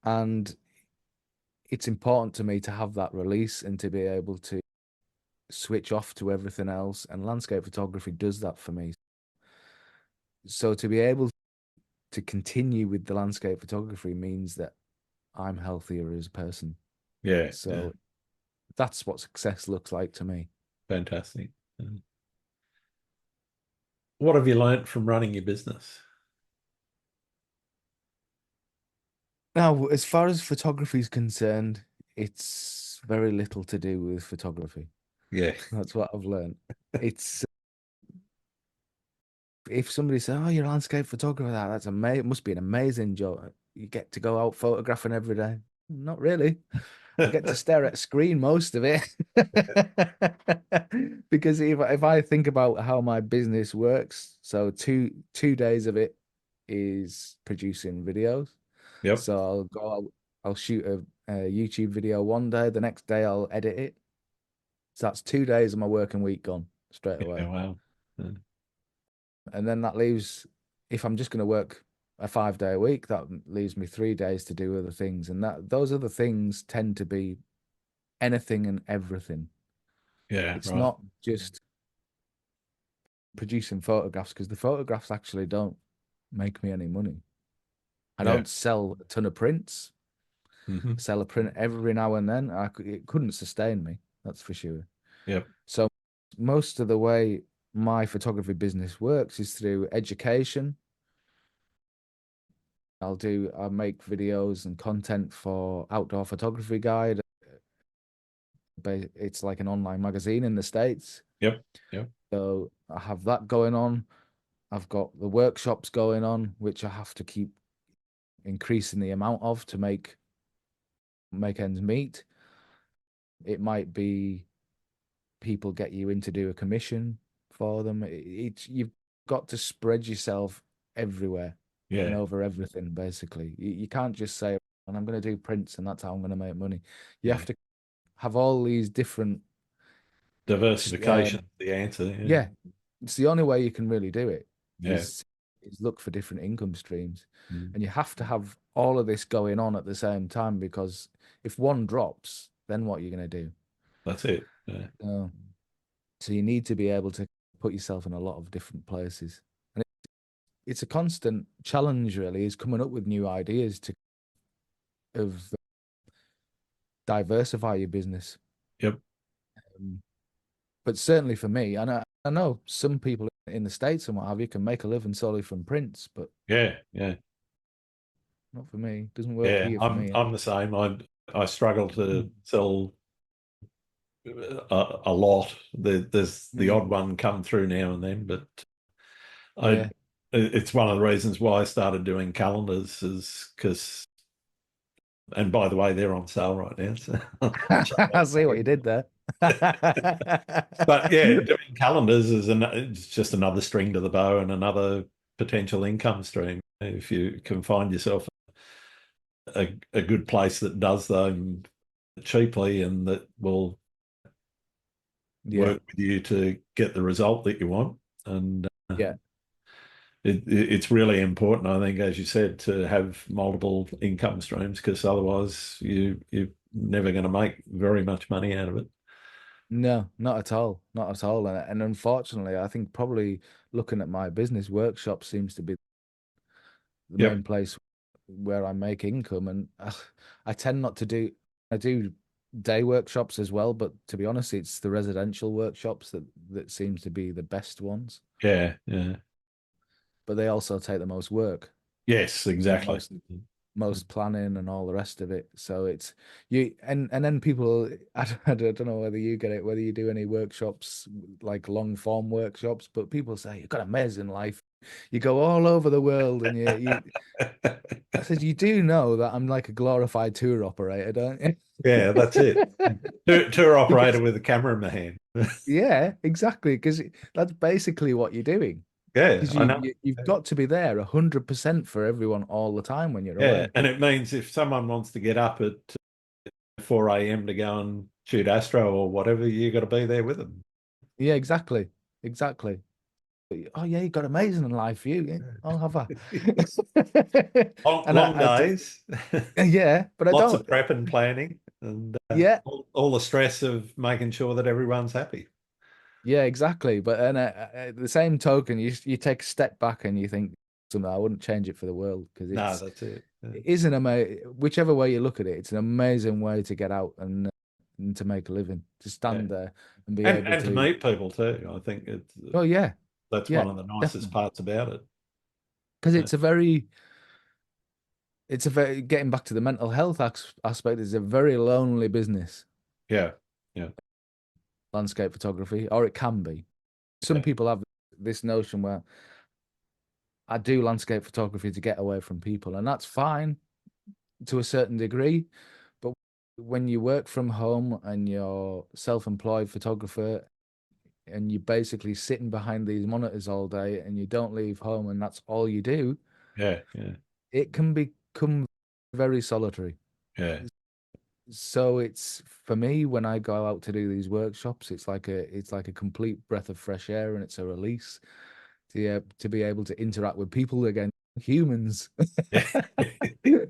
and it's important to me to have that release and to be able to switch off to everything else, and landscape photography does that for me. So to be able to continue with the landscape photography means that I'm healthier as a person. Yeah, yeah, So that's what success looks like to me. fantastic. Mm. What have you learnt from running your business? Now, as far as photography is concerned, it's very little to do with photography. Yeah, That's what I've learned. It's if somebody says, "Oh, you're a landscape photographer," that's amazing. It must be an amazing job. You get to go out photographing every day. Not really. I get to stare at a screen most of it. Because if I think about how my business works, so two days of it is producing videos. yep, So I'll go out, I'll shoot a YouTube video one day, the next day I'll edit it. So that's 2 days of my working week gone straight yeah, away. wow. Mm. And then that leaves, if I'm just going to work a 5 day a week, that leaves me 3 days to do other things. And that those other things tend to be anything and everything. Yeah, It's right. not just producing photographs because the photographs actually don't make me any money. I Yeah. don't sell a ton of prints. Hmm. I sell a print every now and then. It couldn't sustain me, that's for sure. Yep, So most of the way my photography business works is through education. I'll make videos and content for Outdoor Photography Guide. But it's like an online magazine in the States. yep, yep, So I have that going on. I've got the workshops going on, which I have to keep increasing the amount of to make ends meet. It might be people get you in to do a commission for them. It's you've got to spread yourself everywhere and Yeah. over everything, basically. You can't just say, and I'm going to do prints and that's how I'm going to make money. You have Yeah. to have all these different, Diversification um, is the answer. Yeah. yeah, it's the only way you can really do it Yeah. is look for different income streams. Mm. And you have to have all of this going on at the same time because if one drops, then what are you going to do? That's it. Yeah. Uh, so you need to be able to put yourself in a lot of different places. And it's a constant challenge, really, is coming up with new ideas to of diversify your business. Yep. Um, but certainly for me, I know some people in the States and what have you can make a living solely from prints, but Yeah. Yeah. not for me. Doesn't work Yeah. here for I'm me. I'm the same. I struggle to Mm. sell a lot. There's the Mm. odd one come through now and then, but I Yeah. it's one of the reasons why I started doing calendars is because, and by the way, they're on sale right now. So I see what you did there. but yeah, doing calendars is it's just another string to the bow and another potential income stream. If you can find yourself a good place that does them cheaply and that will Yeah. work with you to get the result that you want. And Yeah. it's really important, I think, as you said, to have multiple income streams because otherwise you're never going to make very much money out of it. No, not at all. Not at all. And unfortunately, I think probably looking at my business, workshop seems to be the Yep. main place where I make income. And I tend not to do, I do day workshops as well, but to be honest, it's the residential workshops that seems to be the best ones. Yeah. Yeah. But they also take the most work Yes, and the exactly. most planning and all the rest of it. So it's you and then people I don't know whether you get it, whether you do any workshops like long form workshops, but people say you've got an amazing life. You go all over the world and you I said you do know that I'm like a glorified tour operator, don't you? Yeah, that's it. Tour operator Because with a cameraman. yeah, exactly. Because that's basically what you're doing. Yeah, Because I know. you've got to be there 100% for everyone all the time when you're Yeah, away. and it means if someone wants to get up at 4 a.m. to go and shoot Astro or whatever, you got to be there with them. Yeah, exactly. Exactly. Oh yeah, you got amazing life, you. Yeah, I'll have a. Long, And long I do, days, yeah, but I lots don't. of prep and planning, and Yeah, all the stress of making sure that everyone's happy. yeah, exactly. But and at the same token, you take a step back and you think something. I wouldn't change it for the world because No, that's it. Yeah. it is an amazing. Whichever way you look at it, it's an amazing way to get out and to make a living. To Yeah. stand there and be And able and to to. meet people too. I think Oh yeah, that's yeah, one of the nicest definitely. parts about it. Because Yeah. it's a very getting back to the mental health aspect. It's a very lonely business, Yeah. Yeah. landscape photography, or it can be. Some Yeah. people have this notion where I do landscape photography to get away from people, and that's fine to a certain degree. But when you work from home and you're self-employed photographer and you're basically sitting behind these monitors all day and you don't leave home and that's all you do, Yeah. Yeah. it can become very solitary. Yeah. So it's for me when I go out to do these workshops, it's like a complete breath of fresh air and it's a release to be able to interact with people again, humans. Yeah.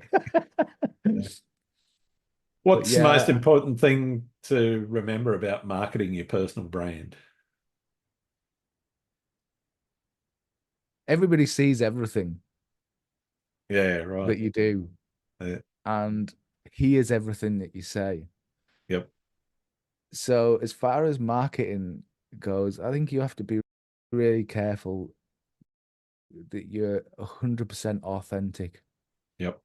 But What's the most yeah, important thing to remember about marketing your personal brand? everybody sees everything Yeah, right. that you do Yeah. and hears everything that you say. Yep. So as far as marketing goes, I think you have to be really careful that you're 100% authentic Yep.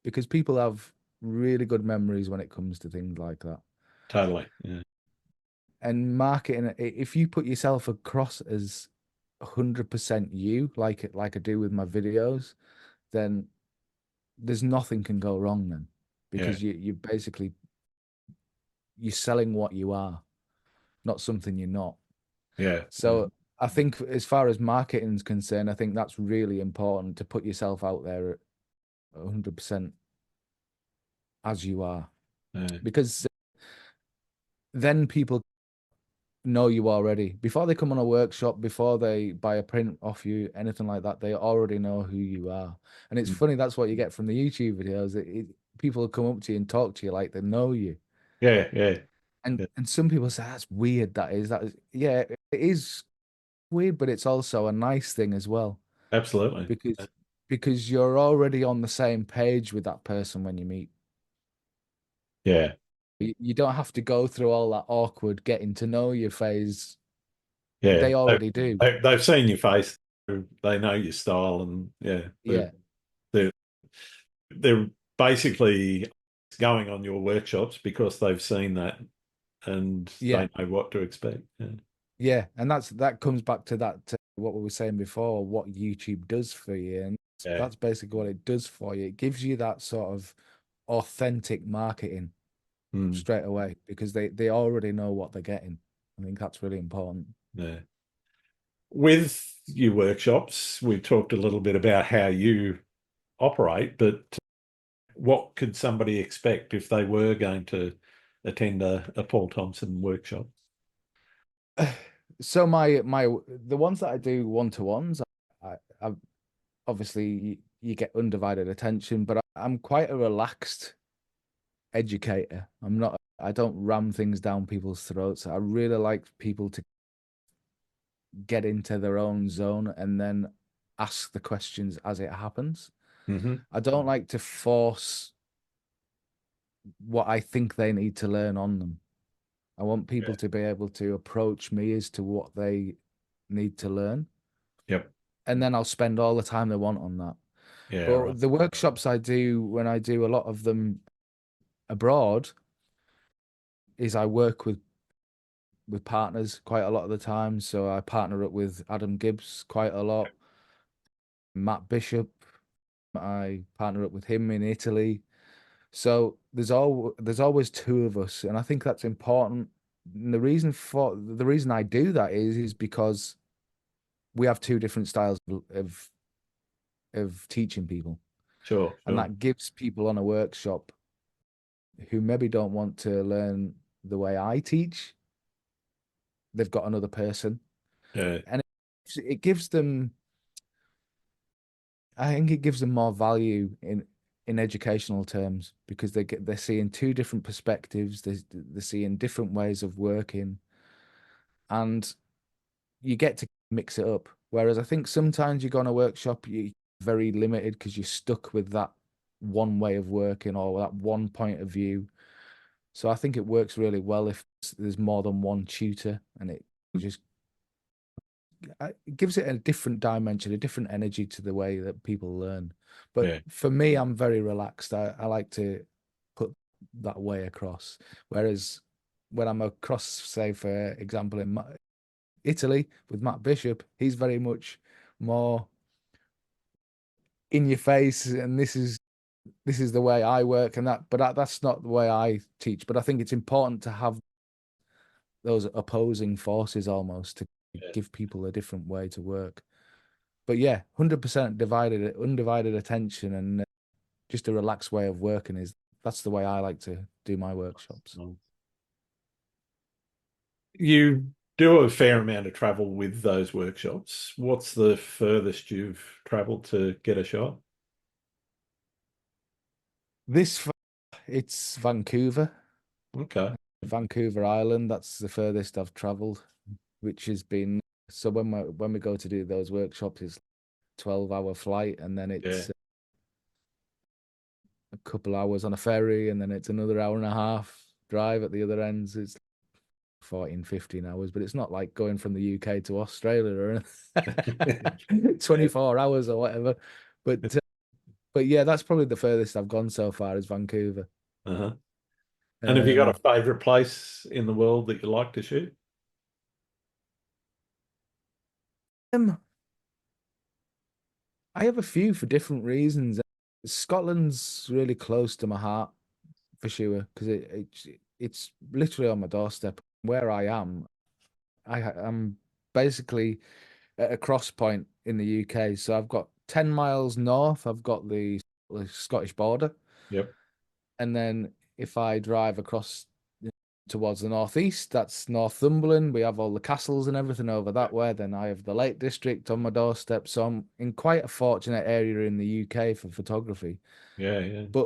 because people have really good memories when it comes to things like that. Totally. Yeah. And marketing, if you put yourself across as 100% you, like I do with my videos, then there's nothing can go wrong then, Yeah, because you basically you're selling what you are, not something you're not. yeah, So I think as far as marketing is concerned, I think that's really important to put yourself out there 100% as you are, yeah, because then people know you already. Before they come on a workshop, before they buy a print off you, anything like that, they already know who you are. And it's mm, funny, that's what you get from the YouTube videos. People come up to you and talk to you like they know you. yeah, yeah, And yeah, and some people say that's weird. That is yeah, it is weird, but it's also a nice thing as well, absolutely. because you're already on the same page with that person when you meet. Yeah, You don't have to go through all that awkward getting to know you phase. yeah. They already do. They've seen your face. They know your style, and yeah, Yeah. they're they're basically going on your workshops because they've seen that and Yeah. they know what to expect. Yeah, Yeah, and that comes back to that what we were saying before, what YouTube does for you, and yeah, that's basically what it does for you. It gives you that sort of authentic marketing mm, straight away, because they already know what they're getting. I think that's really important. yeah. With your workshops, we talked a little bit about how you operate, but what could somebody expect if they were going to attend a Paul Thompson workshop? So my the ones that I do one-to-ones, I obviously you get undivided attention, but I'm quite a relaxed educator. I don't ram things down people's throats. I really like people to get into their own zone and then ask the questions as it happens. Hmm. I don't like to force what I think they need to learn on them. I want Yeah. people to be able to approach me as to what they need to learn, Yep. and then I'll spend all the time they want on that. Yeah. Right. But the workshops I do, when I do a lot of them abroad, is I work with partners quite a lot of the time. So I partner up with Adam Gibbs quite a lot, Matt Bishop. I partner up with him in Italy. So there's always two of us, and I think that's important. And the reason I do that is because we have two different styles of teaching people, Sure. and Sure. that gives people on a workshop who maybe don't want to learn the way I teach. They've got another person, Yeah. and it gives them. I think it gives them more value in educational terms, because they're seeing two different perspectives. They're seeing different ways of working, and you get to mix it up. Whereas I think sometimes you go on a workshop, you're very limited because you're stuck with that one way of working or that one point of view. So I think it works really well if there's more than one tutor, and it just it gives it a different dimension, a different energy to the way that people learn. But Yeah. for me, I'm very relaxed. I like to put that way across. Whereas when I'm across, say, for example, in Italy with Matt Bishop, he's very much more in your face, and this is the way I work, and that's not the way I teach. But I think it's important to have those opposing forces almost to Yeah. give people a different way to work. But yeah, 100% undivided attention, and just a relaxed way of working that's the way I like to do my workshops. Well, you do a fair amount of travel with those workshops. What's the furthest you've traveled to get a shot? This it's Okay. Vancouver Island. That's the furthest I've traveled, which has been so when we go to do those workshops, it's 12-hour flight, and then Yeah. it's a couple hours on a ferry, and then it's another hour and a half drive at the other ends. It's 14, 15 hours, but it's not like going from the UK to Australia or anything. Yeah. 24 hours or whatever. But yeah, that's probably the furthest I've gone so far is Vancouver. Uh-huh. And have you got a Um, favorite place in the world that you like to shoot? um, I have a few for different reasons. Scotland's really close to my heart for sure because it's literally on my doorstep. Where I am, I'm basically at a cross point in the UK. So I've got 10 miles north, I've got the Scottish border. Yep. And then if I drive across towards the northeast, that's Northumberland. We have all the castles and everything over that way. Then I have the Lake District on my doorstep. So I'm in quite a fortunate area in the UK for photography. Yeah, yeah, But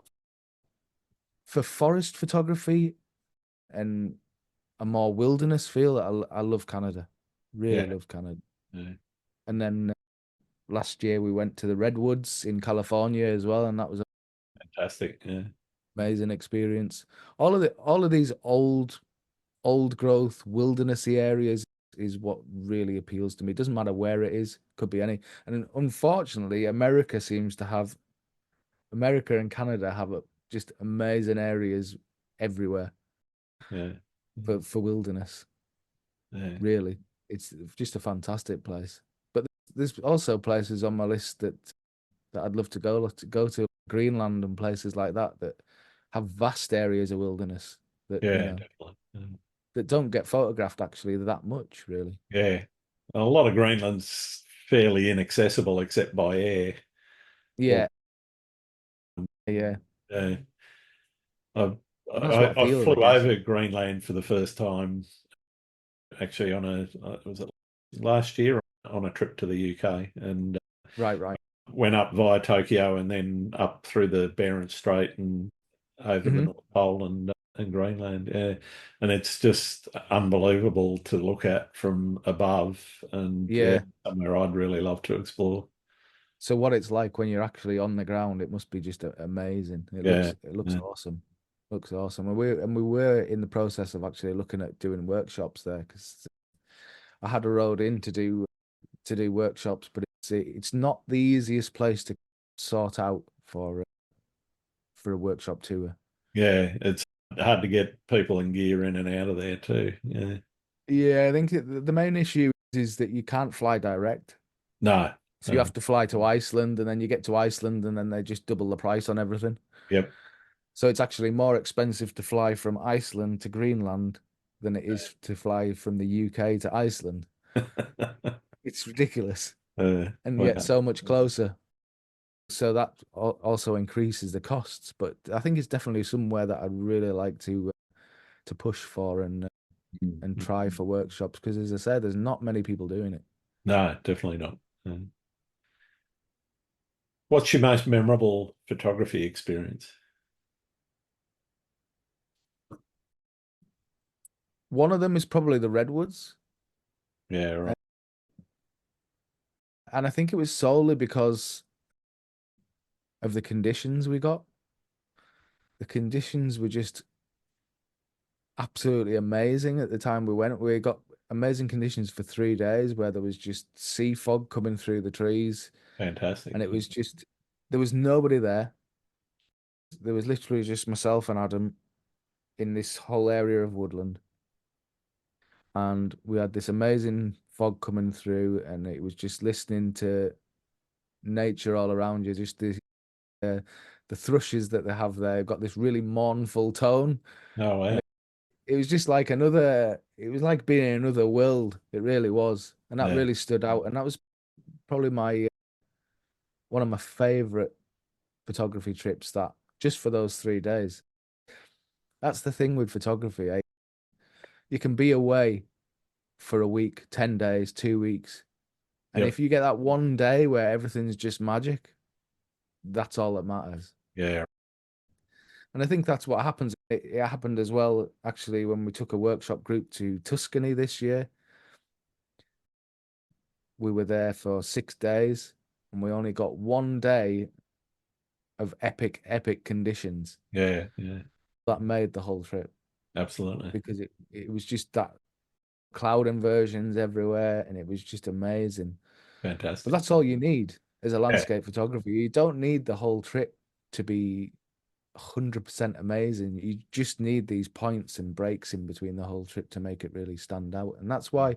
for forest photography and a more wilderness feel, I love Canada. Really yeah, love Canada. yeah. And then last year we went to the redwoods in California as well, and that was an Fantastic. Yeah, amazing experience. All of these old growth wildernessy areas is what really appeals to me. It doesn't matter where it is, could be any. And unfortunately, America and Canada have just amazing areas everywhere yeah, for wilderness. yeah, Really, it's just a fantastic place. But there's also places on my list that I'd love to go to Greenland and places like that that have vast areas of wilderness that yeah, definitely. that don't get photographed actually that much really. Yeah. A lot of Greenland's fairly inaccessible except by air. Or Yeah, yeah, uh, I, and that's what I appeals, I flew guess. over Greenland for the first time actually on was it last year on a trip to the UK and Right, right. went up via Tokyo and then up through the Bering Strait and over the Hmm. North Pole and Greenland. Yeah. And it's just unbelievable to look at from above and yeah, Yeah. somewhere I'd really love to explore. So what it's like when you're actually on the ground, it must be just amazing. It Yeah. looks it looks Yeah. awesome. Looks awesome. And we were in the process of actually looking at doing workshops there because I had a road in to do workshops, but it's not the easiest place to sort out for a workshop tour. Yeah. It's hard to get people and gear in and out of there too. Yeah. Yeah, I think the main issue is that you can't fly direct. No. So you No. have to fly to Iceland and then you get to Iceland and then they just double the price on everything. Yep. So it's actually more expensive to fly from Iceland to Greenland than it is to fly from the UK to Iceland. It's ridiculous. And yet Well, so much closer. So that also increases the costs. But I think it's definitely somewhere that I'd really like to push for and try for workshops because, as I said, there's not many people doing it. no, definitely not. What's your most memorable photography experience? One of them is probably the redwoods, Yeah, uh, right. and I think it was solely because of the conditions we got. The conditions were just absolutely amazing at the time we went. We got amazing conditions for 3 days where there was just sea fog coming through the trees, Fantastic. and it was just there was nobody there. There was literally just myself and Adam in this whole area of woodland, and we had this amazing fog coming through, and it was just listening to nature all around you. Just uh, the thrushes that they have there got this really mournful tone, Oh, and wow. it was just like another. It was like being in another world. It really was, and that Yeah. really stood out. And that was probably my one of my favorite photography trips. That just for those 3 days. That's the thing with photography. You can be away for a week, 10 days, 2 weeks, and Yep. if you get that one day where everything's just magic, that's all that matters. Yeah. And I think that's what happens. It happened as well, actually, when we took a workshop group to Tuscany this year. We were there for 6 days and we only got one day of epic conditions Yeah. Yeah. that made the whole trip Absolutely. because it was just that cloud inversions everywhere and it was just amazing. But Fantastic. that's all you need as a Yeah. landscape photographer. You don't need the whole trip to be 100% amazing. You just need these points and breaks in between the whole trip to make it really stand out. And that's why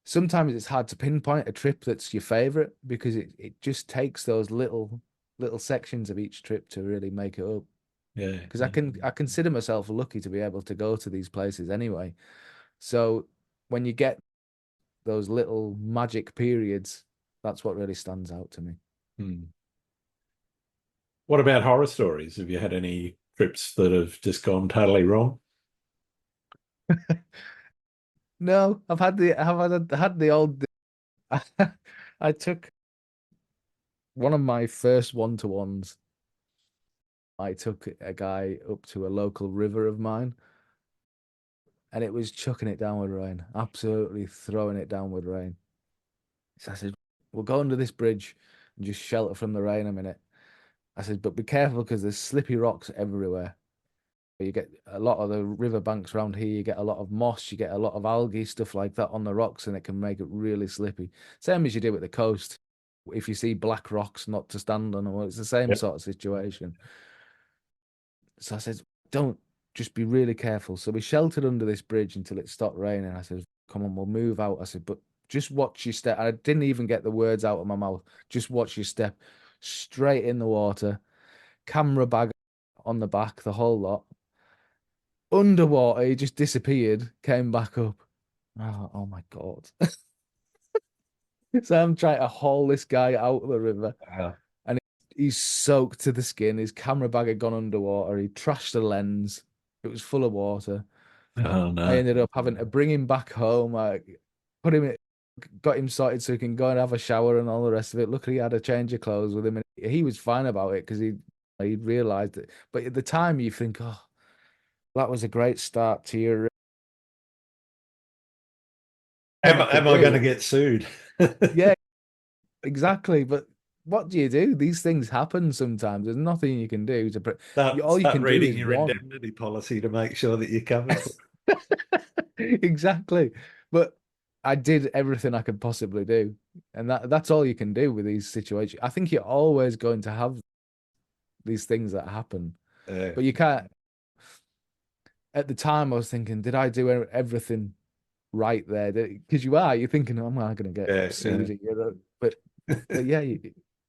sometimes it's hard to pinpoint a trip that's your favorite because it just takes those little little sections of each trip to really make it up. Yeah. Because Yeah. I consider myself lucky to be able to go to these places anyway. So when you get those little magic periods, that's what really stands out to me. Hmm. What about horror stories? Have you had any trips that have just gone totally wrong? No, had the old. I took one of my first one-to-ones. I took a guy up to a local river of mine, and it was chucking it down with rain, absolutely throwing it down with rain. So I said, "We'll go under this bridge and just shelter from the rain a minute." I said, "But be careful because there's slippy rocks everywhere. You get a lot of the river banks around here. You get a lot of moss. You get a lot of algae, stuff like that on the rocks, and it can make it really slippy. Same as you do at the coast. If you see black rocks, not to stand on them. Well, it's the same Yep. sort of situation." So I said, "Don't, just be really careful." So we sheltered under this bridge until it stopped raining. I said, "Come on, we'll move out." I said, "But just watch your step." I didn't even get the words out of my mouth. Just watch your step. Straight in the water, camera bag on the back, the whole lot. Underwater, he just disappeared, came back up. Oh my God. So I'm trying to haul this guy out of the river, Uh, and he's soaked to the skin. His camera bag had gone underwater. He trashed the lens. It was full of water. oh I no. ended up having to bring him back home. I put him, got him sorted so he can go and have a shower and all the rest of it. Luckily, I had a change of clothes with him, and he was fine about it because he realized it. But at the time, you think, oh, that was a great start to your Am, nothing I could am I going to do. get sued? Yeah, exactly. But what do you do? These things happen sometimes. There's nothing you can do to. All you Start can do reading is your warn. indemnity policy to make sure that you're covered for. Exactly. But I did everything I could possibly do. And that's all you can do with these situations. I think you're always going to have these things that happen. Uh, But you can't. At the time, I was thinking, did I do everything right there? Because you're thinking, am I going to get yeah, yeah, sued? But yeah,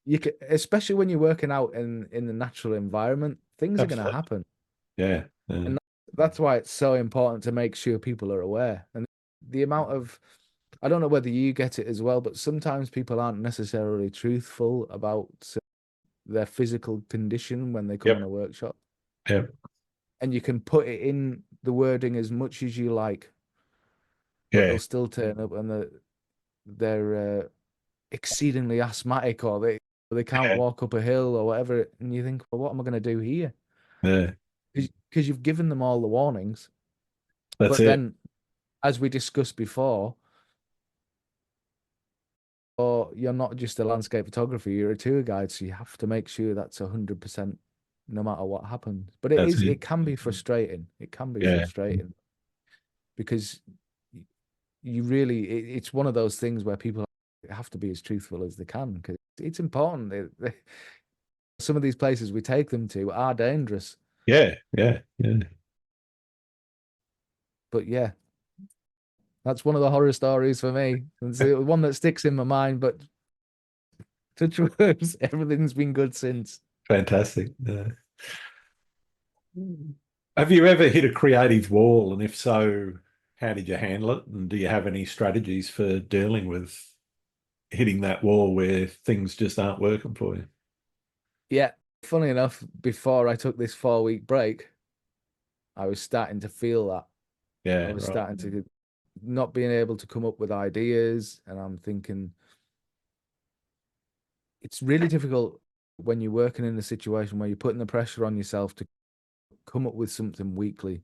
you can, especially when you're working out in the natural environment, things are going to absolutely. happen. Yeah, yeah, And that's why it's so important to make sure people are aware. And the amount of, I don't know whether you get it as well, but sometimes people aren't necessarily truthful about their physical condition when they come on yep, a workshop. yep, And you can put it in the wording as much as you like, but they'll yeah, still turn up and they're exceedingly asthmatic, or they can't yeah, walk up a hill or whatever. And you think, well, what am I going to do here? yeah. Because you've given them all the warnings. That's But it. then, as we discussed before, or you're not just a landscape photographer, you're a tour guide, so you have to make sure that's 100% no matter what happens. But That's it. it can be frustrating. It can be Yeah, frustrating because you really, it's one of those things where people have to be as truthful as they can because it's important. Some of these places we take them to are dangerous. yeah, yeah, yeah. But yeah, that's one of the horror stories for me. It's the one that sticks in my mind, but touch wood, everything's been good since. Fantastic. Yeah. Have you ever hit a creative wall? And if so, how did you handle it? And do you have any strategies for dealing with hitting that wall where things just aren't working for you? Yeah, funny enough, before I took this 4 week break, I was starting to feel that. I Yeah, was right. starting to not being able to come up with ideas. And I'm thinking it's really difficult when you're working in a situation where you're putting the pressure on yourself to come up with something weekly,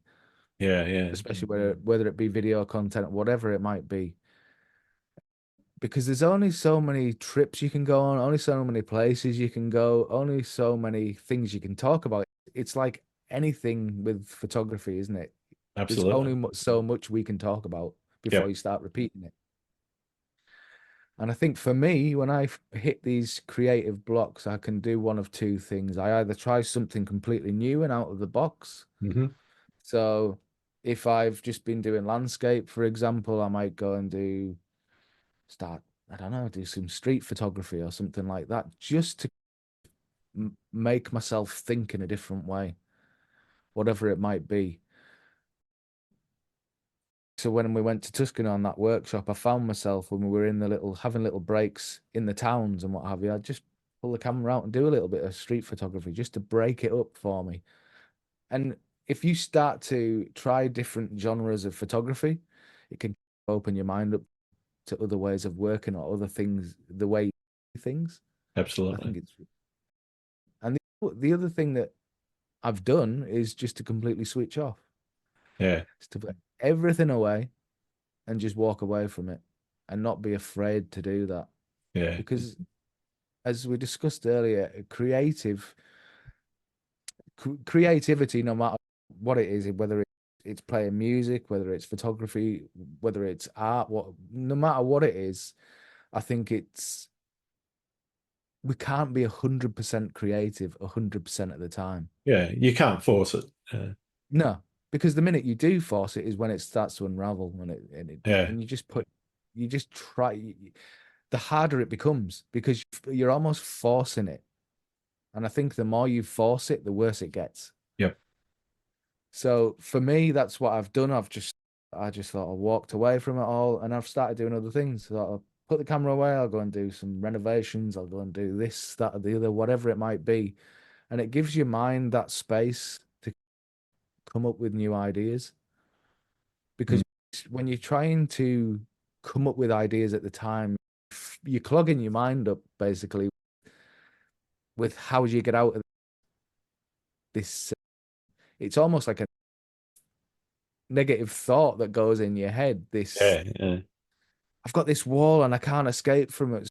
Yeah, yeah, especially whether it be video content, whatever it might be. Because there's only so many trips you can go on, only so many places you can go, only so many things you can talk about. It's like anything with photography, isn't it? There's absolutely. only so much we can talk about before Yep. you start repeating it. And I think for me, when I hit these creative blocks, I can do one of two things. I either try something completely new and out of the box. Hmm. So if I've just been doing landscape, for example, I might go and start, I don't know, do some street photography or something like that, just to make myself think in a different way, whatever it might be. So when we went to Tuscany on that workshop, I found myself when we were in the little having little breaks in the towns and what have you, I'd just pull the camera out and do a little bit of street photography just to break it up for me. And if you start to try different genres of photography, it can open your mind up to other ways of working or other things, the way you do things. I Absolutely. think it's, and the other thing that I've done is just to completely switch off, Yeah. is to put everything away and just walk away from it and not be afraid to do that. Yeah. Because as we discussed earlier, creativity, no matter what it is, whether it's playing music, whether it's photography, whether it's art, no matter what it is, I think we can't be 100% creative 100% of the time. Yeah. You can't force it. No, because the minute you do force it is when it starts to unravel Yeah. and you just try, the harder it becomes because you're almost forcing it. And I think the more you force it, the worse it gets. Yep. So for me, that's what I've done. I just thought I walked away from it all and I've started doing other things. So I'll put the camera away, I'll go and do some renovations, I'll go and do this, that, or the other, whatever it might be. And it gives your mind that space to come up with new ideas. Mm. Because when you're trying to come up with ideas at the time, you're clogging your mind up basically with how do you get out of this. It's almost like a negative thought that goes in your head. This, Yeah. Yeah. I've got this wall and I can't escape from it.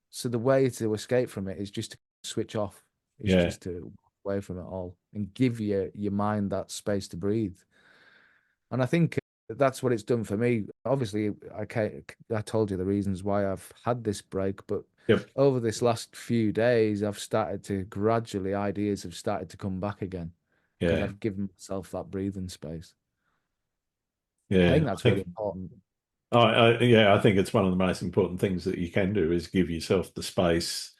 So the way to escape from it is just to switch off, is Yeah. just to walk away from it all and give your mind that space to breathe. And I think that's what it's done for me. Obviously, I told you the reasons why I've had this break, but Yep. over this last few days, I've started to gradually, ideas have started to come back again because Yeah. I've given myself that breathing space. I Yeah. think I that's really think important. yeah, I think it's one of the most important things that you can do is give yourself the space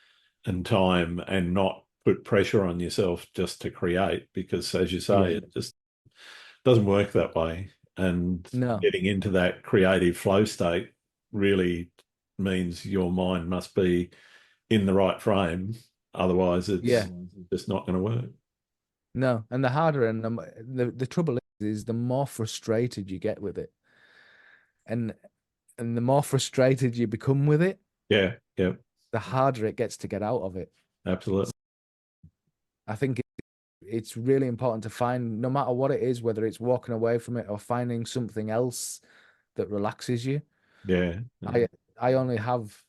and time and not put pressure on yourself just to create because as you say, Yeah. it just doesn't work that way. And No. getting into that creative flow state really means your mind must be in the right frame. Otherwise, it's Yeah. just not going to work. No. And the harder and the trouble is the more frustrated you get with it. And the more frustrated you become with it, Yeah, yeah, the harder it gets to get out of it. absolutely. I think it's really important to find, no matter what it is, whether it's walking away from it or finding something else that relaxes you. Yeah, I I only have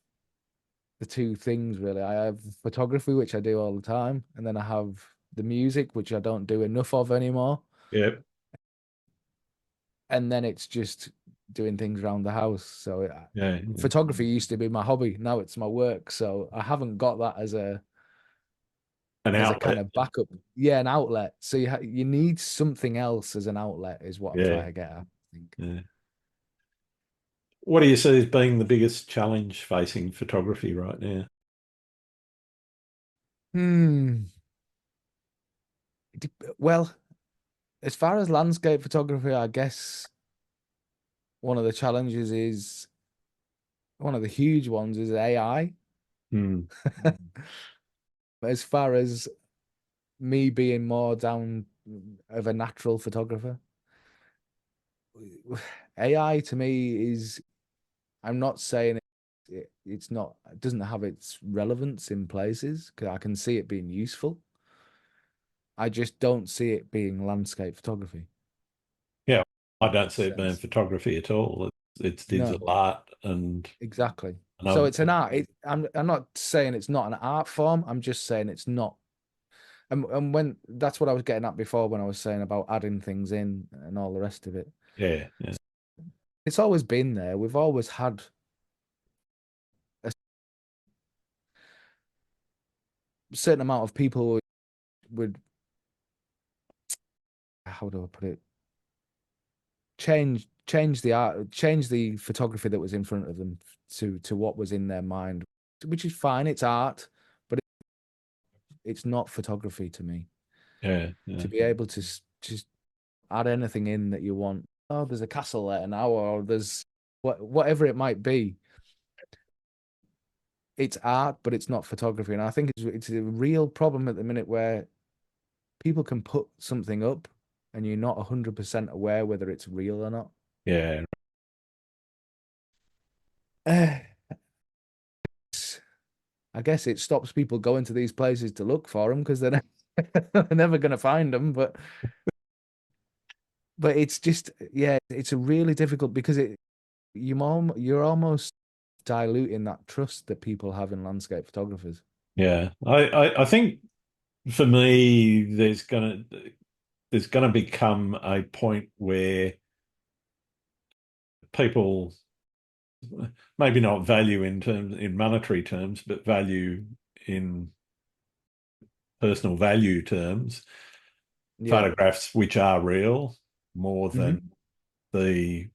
the two things really. I have photography, which I do all the time, and then I have the music, which I don't do enough of anymore. yeah, And then it's just doing things around the house. So yeah, yeah. photography used to be my hobby. Now it's my work. So I haven't got that An as a kind outlet. of backup. Yeah, an outlet. So you need something else as an outlet, is what I'm Yeah, trying to get at, I think. yeah. What do you see as being the biggest challenge facing photography right now? Hmm. Well, as far as landscape photography, I guess one of the challenges is one of the huge ones is AI. Hmm. As far as me being more down of a natural photographer, AI to me is, I'm not saying it's not, it doesn't have its relevance in places because I can see it being useful. I just don't see it being landscape photography. Yeah, I don't see it being Sense. photography at all. It's No, digital art and exactly. So another. it's an art. I'm not saying it's not an art form. I'm just saying it's not. And when that's what I was getting at before when I was saying about adding things in and all the rest of it. Yeah, yeah, It's always been there. We've always had a certain amount of people would, how do I put it? Change the art, change the photography that was in front of them to what was in their mind, which is fine. It's art, but it's not photography to me. Yeah, yeah, To be able to just add anything in that you want. Oh, there's a castle there now, or there's whatever it might be. It's art, but it's not photography. And I think it's a real problem at the minute where people can put something up and you're not 100% aware whether it's real or not. yeah. Eh, I guess it stops people going to these places to look for them because they're never going to find them. But it's just, yeah, it's a really difficult because you're almost diluting that trust that people have in landscape photographers. Yeah. I think for me, there's gonna become a point where people maybe not value in monetary terms, but value in personal value terms, Yeah. photographs which are real more Hmm. than the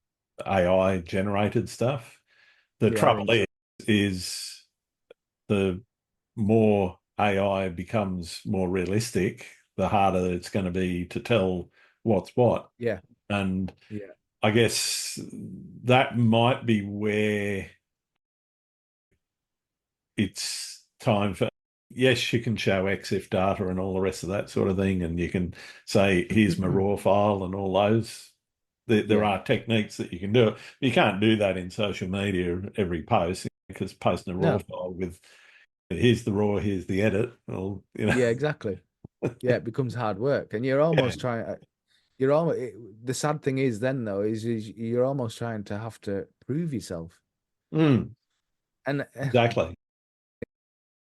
AI generated stuff. The Yeah, I trouble think so. is the more AI becomes more realistic, the harder it's going to be to tell what's what. Yeah. And Yeah. I guess that might be where it's time for, yes, you can show EXIF data and all the rest of that sort of thing. And you can say, here's my raw file and all those. There Yeah. are techniques that you can do it. You can't do that in social media every post because posting a raw No. file with, here's the raw, here's the edit. Well, Yeah, exactly. Yeah, it becomes hard work, and you're yeah. almost trying. You're almost. The sad thing is, then though, is you're almost trying to have to prove yourself, Mm, and exactly.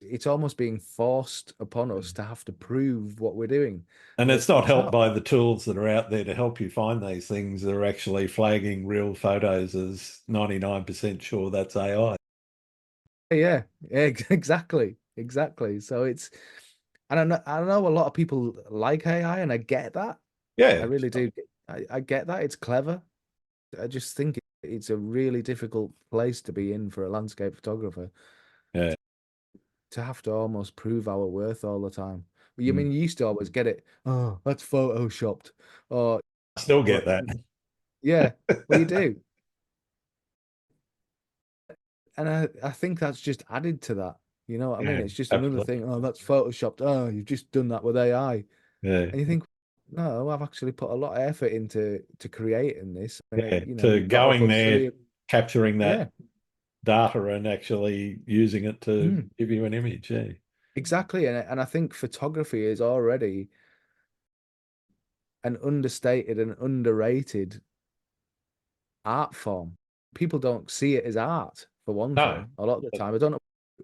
it's almost being forced upon us to have to prove what we're doing, And and it's not it's helped not. by the tools that are out there to help you find these things that are actually flagging real photos as 99% sure that's AI. Yeah, yeah, exactly, exactly. So it's, and I know a lot of people like AI, and I get that. I Yeah. really do. I get that. It's clever. I just think it's a really difficult place to be in for a landscape photographer Yeah. to have to almost prove our worth all the time. You Mm. mean you used to always get it? Oh, that's photoshopped. Or, I still get but that. yeah, well, you do. And I think that's just added to that. You know what I mean? Yeah, It's just another absolutely. thing. Oh, that's photoshopped. Oh, you've just done that with AI. Yeah. And you think, no, I've actually put a lot of effort into creating this. I mean, Yeah. To you've got all going those there, silly, capturing yeah. that data and actually using it to Mm. give you an image. Yeah. Exactly, and I think photography is already an understated and underrated art form. People don't see it as art, for one No. thing. A lot of the time, I don't know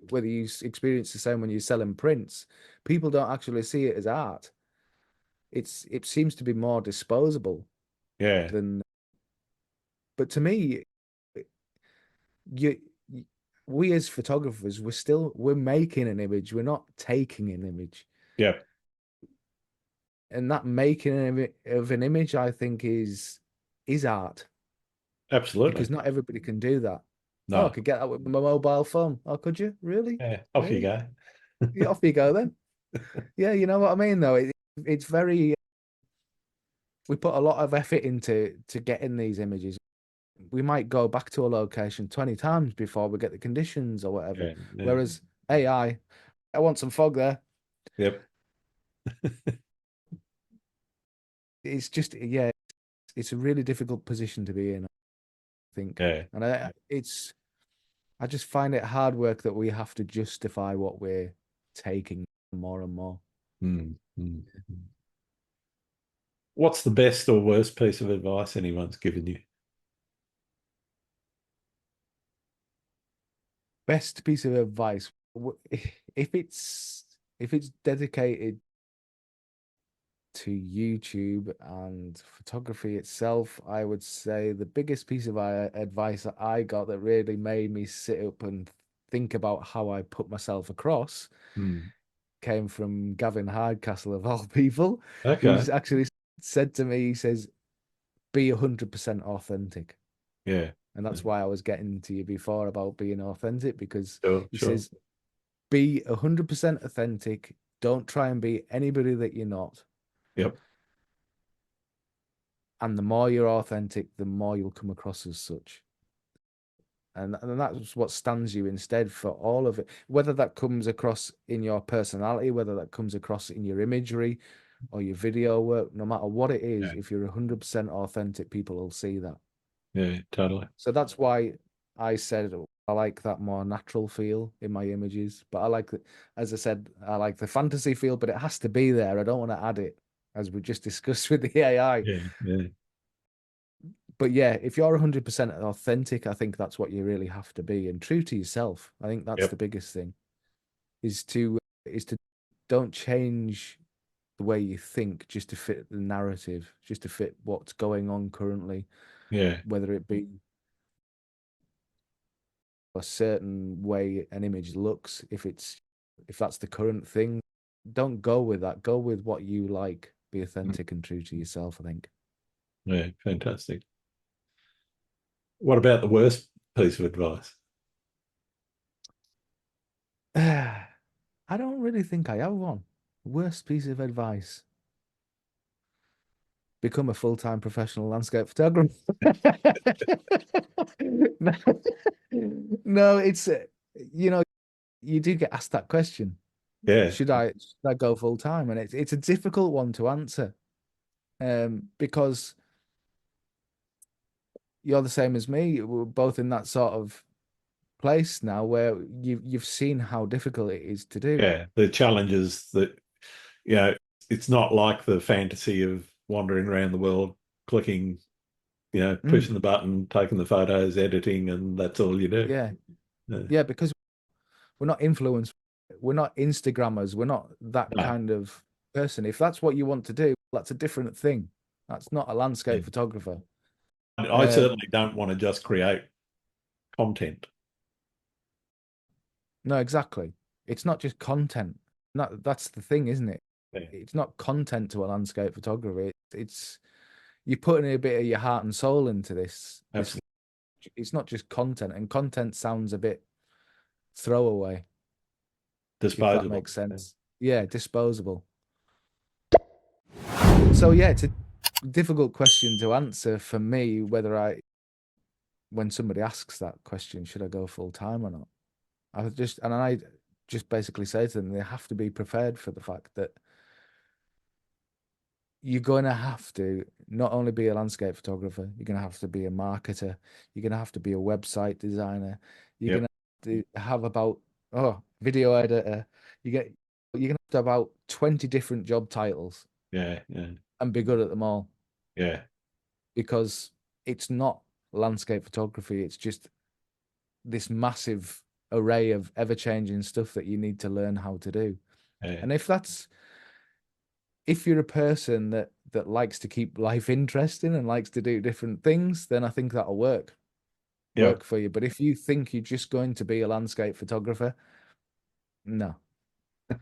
whether you experience the same when you're selling prints. People don't actually see it as art. It seems to be more disposable Yeah. than. But to me, you, we as photographers, we're making an image. We're not taking an image, Yeah. and that making of an image, I think, is art. Absolutely. Because not everybody can do that. Oh, I No. could get that with my mobile phone. Oh, could you? Really? Yeah. Off you Really? go. Yeah, off you go then. Yeah, you know what I mean, though. It's very, we put a lot of effort into getting these images. We might go back to a location 20 times before we get the conditions or whatever. Yeah. Yeah. Whereas I want some fog there. Yep. It's just, yeah, it's a really difficult position to be in, I think. Yeah. And I just find it hard work that we have to justify what we're taking more and more. Mm, mm, mm. What's the best or worst piece of advice anyone's given you? Best piece of advice, if it's dedicated to YouTube and photography itself, I would say the biggest piece of advice that I got that really made me sit up and think about how I put myself across Mm. came from Gavin Hardcastle of all people, Okay. who's actually said to me, he says, be 100% authentic. Yeah. And that's why I was getting to you before about being authentic, because Sure. he Sure. says, be 100% authentic Don't try and be anybody that you're not. Yep. And the more you're authentic, the more you'll come across as such. And that's what stands you instead for all of it. Whether that comes across in your personality, whether that comes across in your imagery or your video work, no matter what it is, Yeah. if you're 100% authentic, people will see that. Yeah. Totally. So that's why I said I like that more natural feel in my images. But I like, as I said, I like the fantasy feel, but it has to be there. I don't want to add it, as we just discussed with the AI. Yeah. Yeah. But yeah, if you're 100% authentic, I think that's what you really have to be, and true to yourself. I think that's the Yep. biggest thing, is to don't change the way you think just to fit the narrative, just to fit what's going on currently, Yeah. whether it be a certain way an image looks, if that's the current thing, don't go with that. Go with what you like. Be Mm. authentic and true to yourself, I think. Yeah. Fantastic. What about the worst piece of advice? I don't really think I have one. Worst piece of advice. Become a full-time professional landscape photographer. No, no, it's you know, you do get asked that question. Yeah. Should I go full time? And it's a difficult one to answer. Because you're the same as me. We're both in that sort of place now where you've seen how difficult it is to do. Yeah. The challenges that, you know, it's not like the fantasy of wandering around the world, clicking, Mm, pushing the button, taking the photos, editing, and that's all you do. yeah. Yeah. Yeah, because we're not influenced, we're not Instagrammers, we're not that No. kind of person. If that's what you want to do, that's a different thing. That's not a Yeah. landscape photographer. I Um, certainly don't want to just create content. no, exactly. It's not just content. That's the thing, isn't it? Yeah. It's not content to a landscape photographer. It's you're putting a bit of your heart and soul into this. Absolutely It's not just content, and content sounds a bit throwaway, if that disposable. makes Yeah. sense. Yeah, disposable. So yeah, it's a difficult question to answer for me, when somebody asks that question, should I go full time or not? I just basically say to them, they have to be prepared for the fact that you're going to have to not only be a landscape photographer, you're going to have to be a marketer, you're going to have to be a website designer, you're going Yep. to have about, video editor, you're going to have about 20 different job titles Yeah. Yeah. and be good at them all, Yeah. because it's not landscape photography, it's just this massive array of ever-changing stuff that you need to learn how to do. Yeah. And if you're a person that likes to keep life interesting and likes to do different things, then I think that'll Yep. work for you. But if you think you're just going to be a landscape photographer, no, You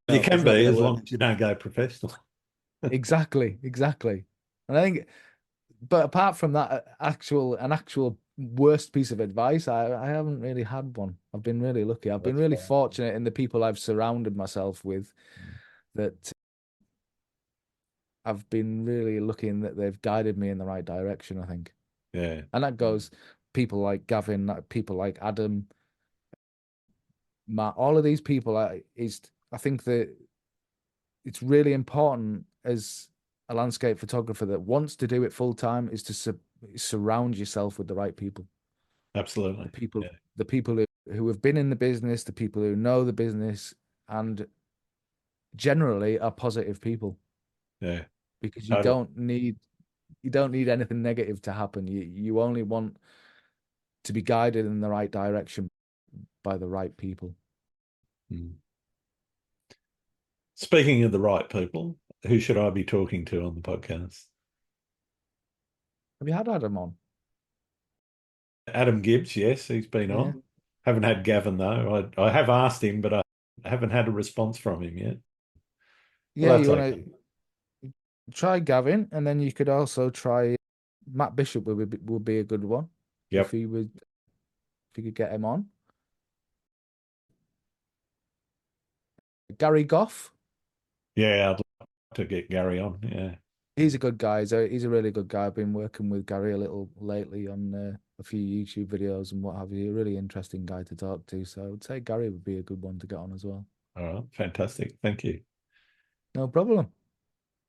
no, it's can not be going to as work. long as you don't go professional. Exactly, exactly. And I think, but apart from that, an actual worst piece of advice, I haven't really had one. I've been really lucky. I've been That's really fine. fortunate in the people I've surrounded myself with, that I've been really lucky in that they've guided me in the right direction, I think. Yeah. And that goes people like Gavin, people like Adam, Matt, all of these people I think that it's really important as a landscape photographer that wants to do it full time is to surround yourself with the right people. The Absolutely. people Yeah. the people who have been in the business, the people who know the business, and generally are positive people, Yeah. because Totally. you don't need anything negative to happen. You only want to be guided in the right direction by the right people. Mm. Speaking of the right people, who should I be talking to on the podcast? Have you had Adam on? Adam Gibbs, yes, he's been Yeah. on. Haven't had Gavin though. I have asked him, but I haven't had a response from him yet. Well, Yeah, that's you want okay. to try Gavin, and then you could also try Matt Bishop would be a good one Yep. if you could get him on. Gary Goff. Yeah, I'd like to get Gary on. Yeah. He's a good guy. He's a really good guy. I've been working with Gary a little lately on a few YouTube videos and what have you. A really interesting guy to talk to. So I would say Gary would be a good one to get on as well. All right. Fantastic. Thank you. No problem.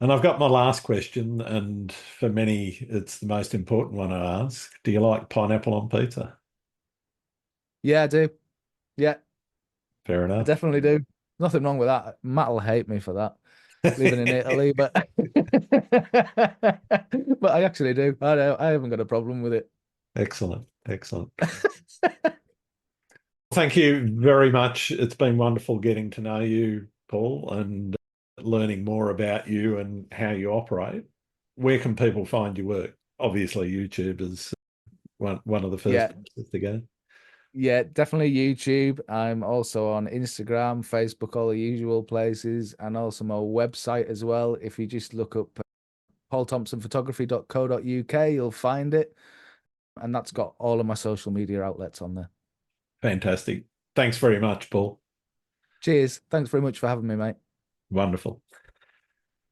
And I've got my last question, and for many, it's the most important one I ask. Do you like pineapple on pizza? Yeah, I do. Yeah, Fair I enough. definitely do. Nothing wrong with that. Matt will hate me for that. Living in Italy, but but I actually do. I know I haven't got a problem with it. Excellent. Excellent. Thank you very much. It's been wonderful getting to know you, Paul, and learning more about you and how you operate. Where can people find your work? Obviously, YouTube is one of the first Yeah, places to go. yeah, definitely YouTube. I'm also on Instagram, Facebook, all the usual places, and also my website as well. If you just look up paulthompsonphotography.co.uk, you'll find it. And that's got all of my social media outlets on there. Fantastic. Thanks very much, Paul. Cheers. Thanks very much for having me, mate. Wonderful.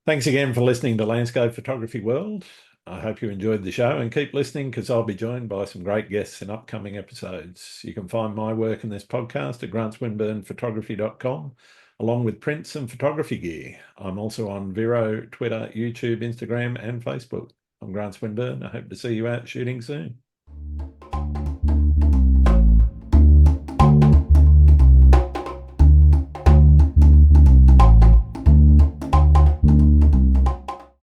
Thanks again for listening to Landscape Photography World. I hope you enjoyed the show and keep listening because I'll be joined by some great guests in upcoming episodes. You can find my work in this podcast at grantswinburnphotography.com, along with prints and photography gear. I'm also on Vero, Twitter, YouTube, Instagram, and Facebook. I'm Grant Swinburne. I hope to see you out shooting soon.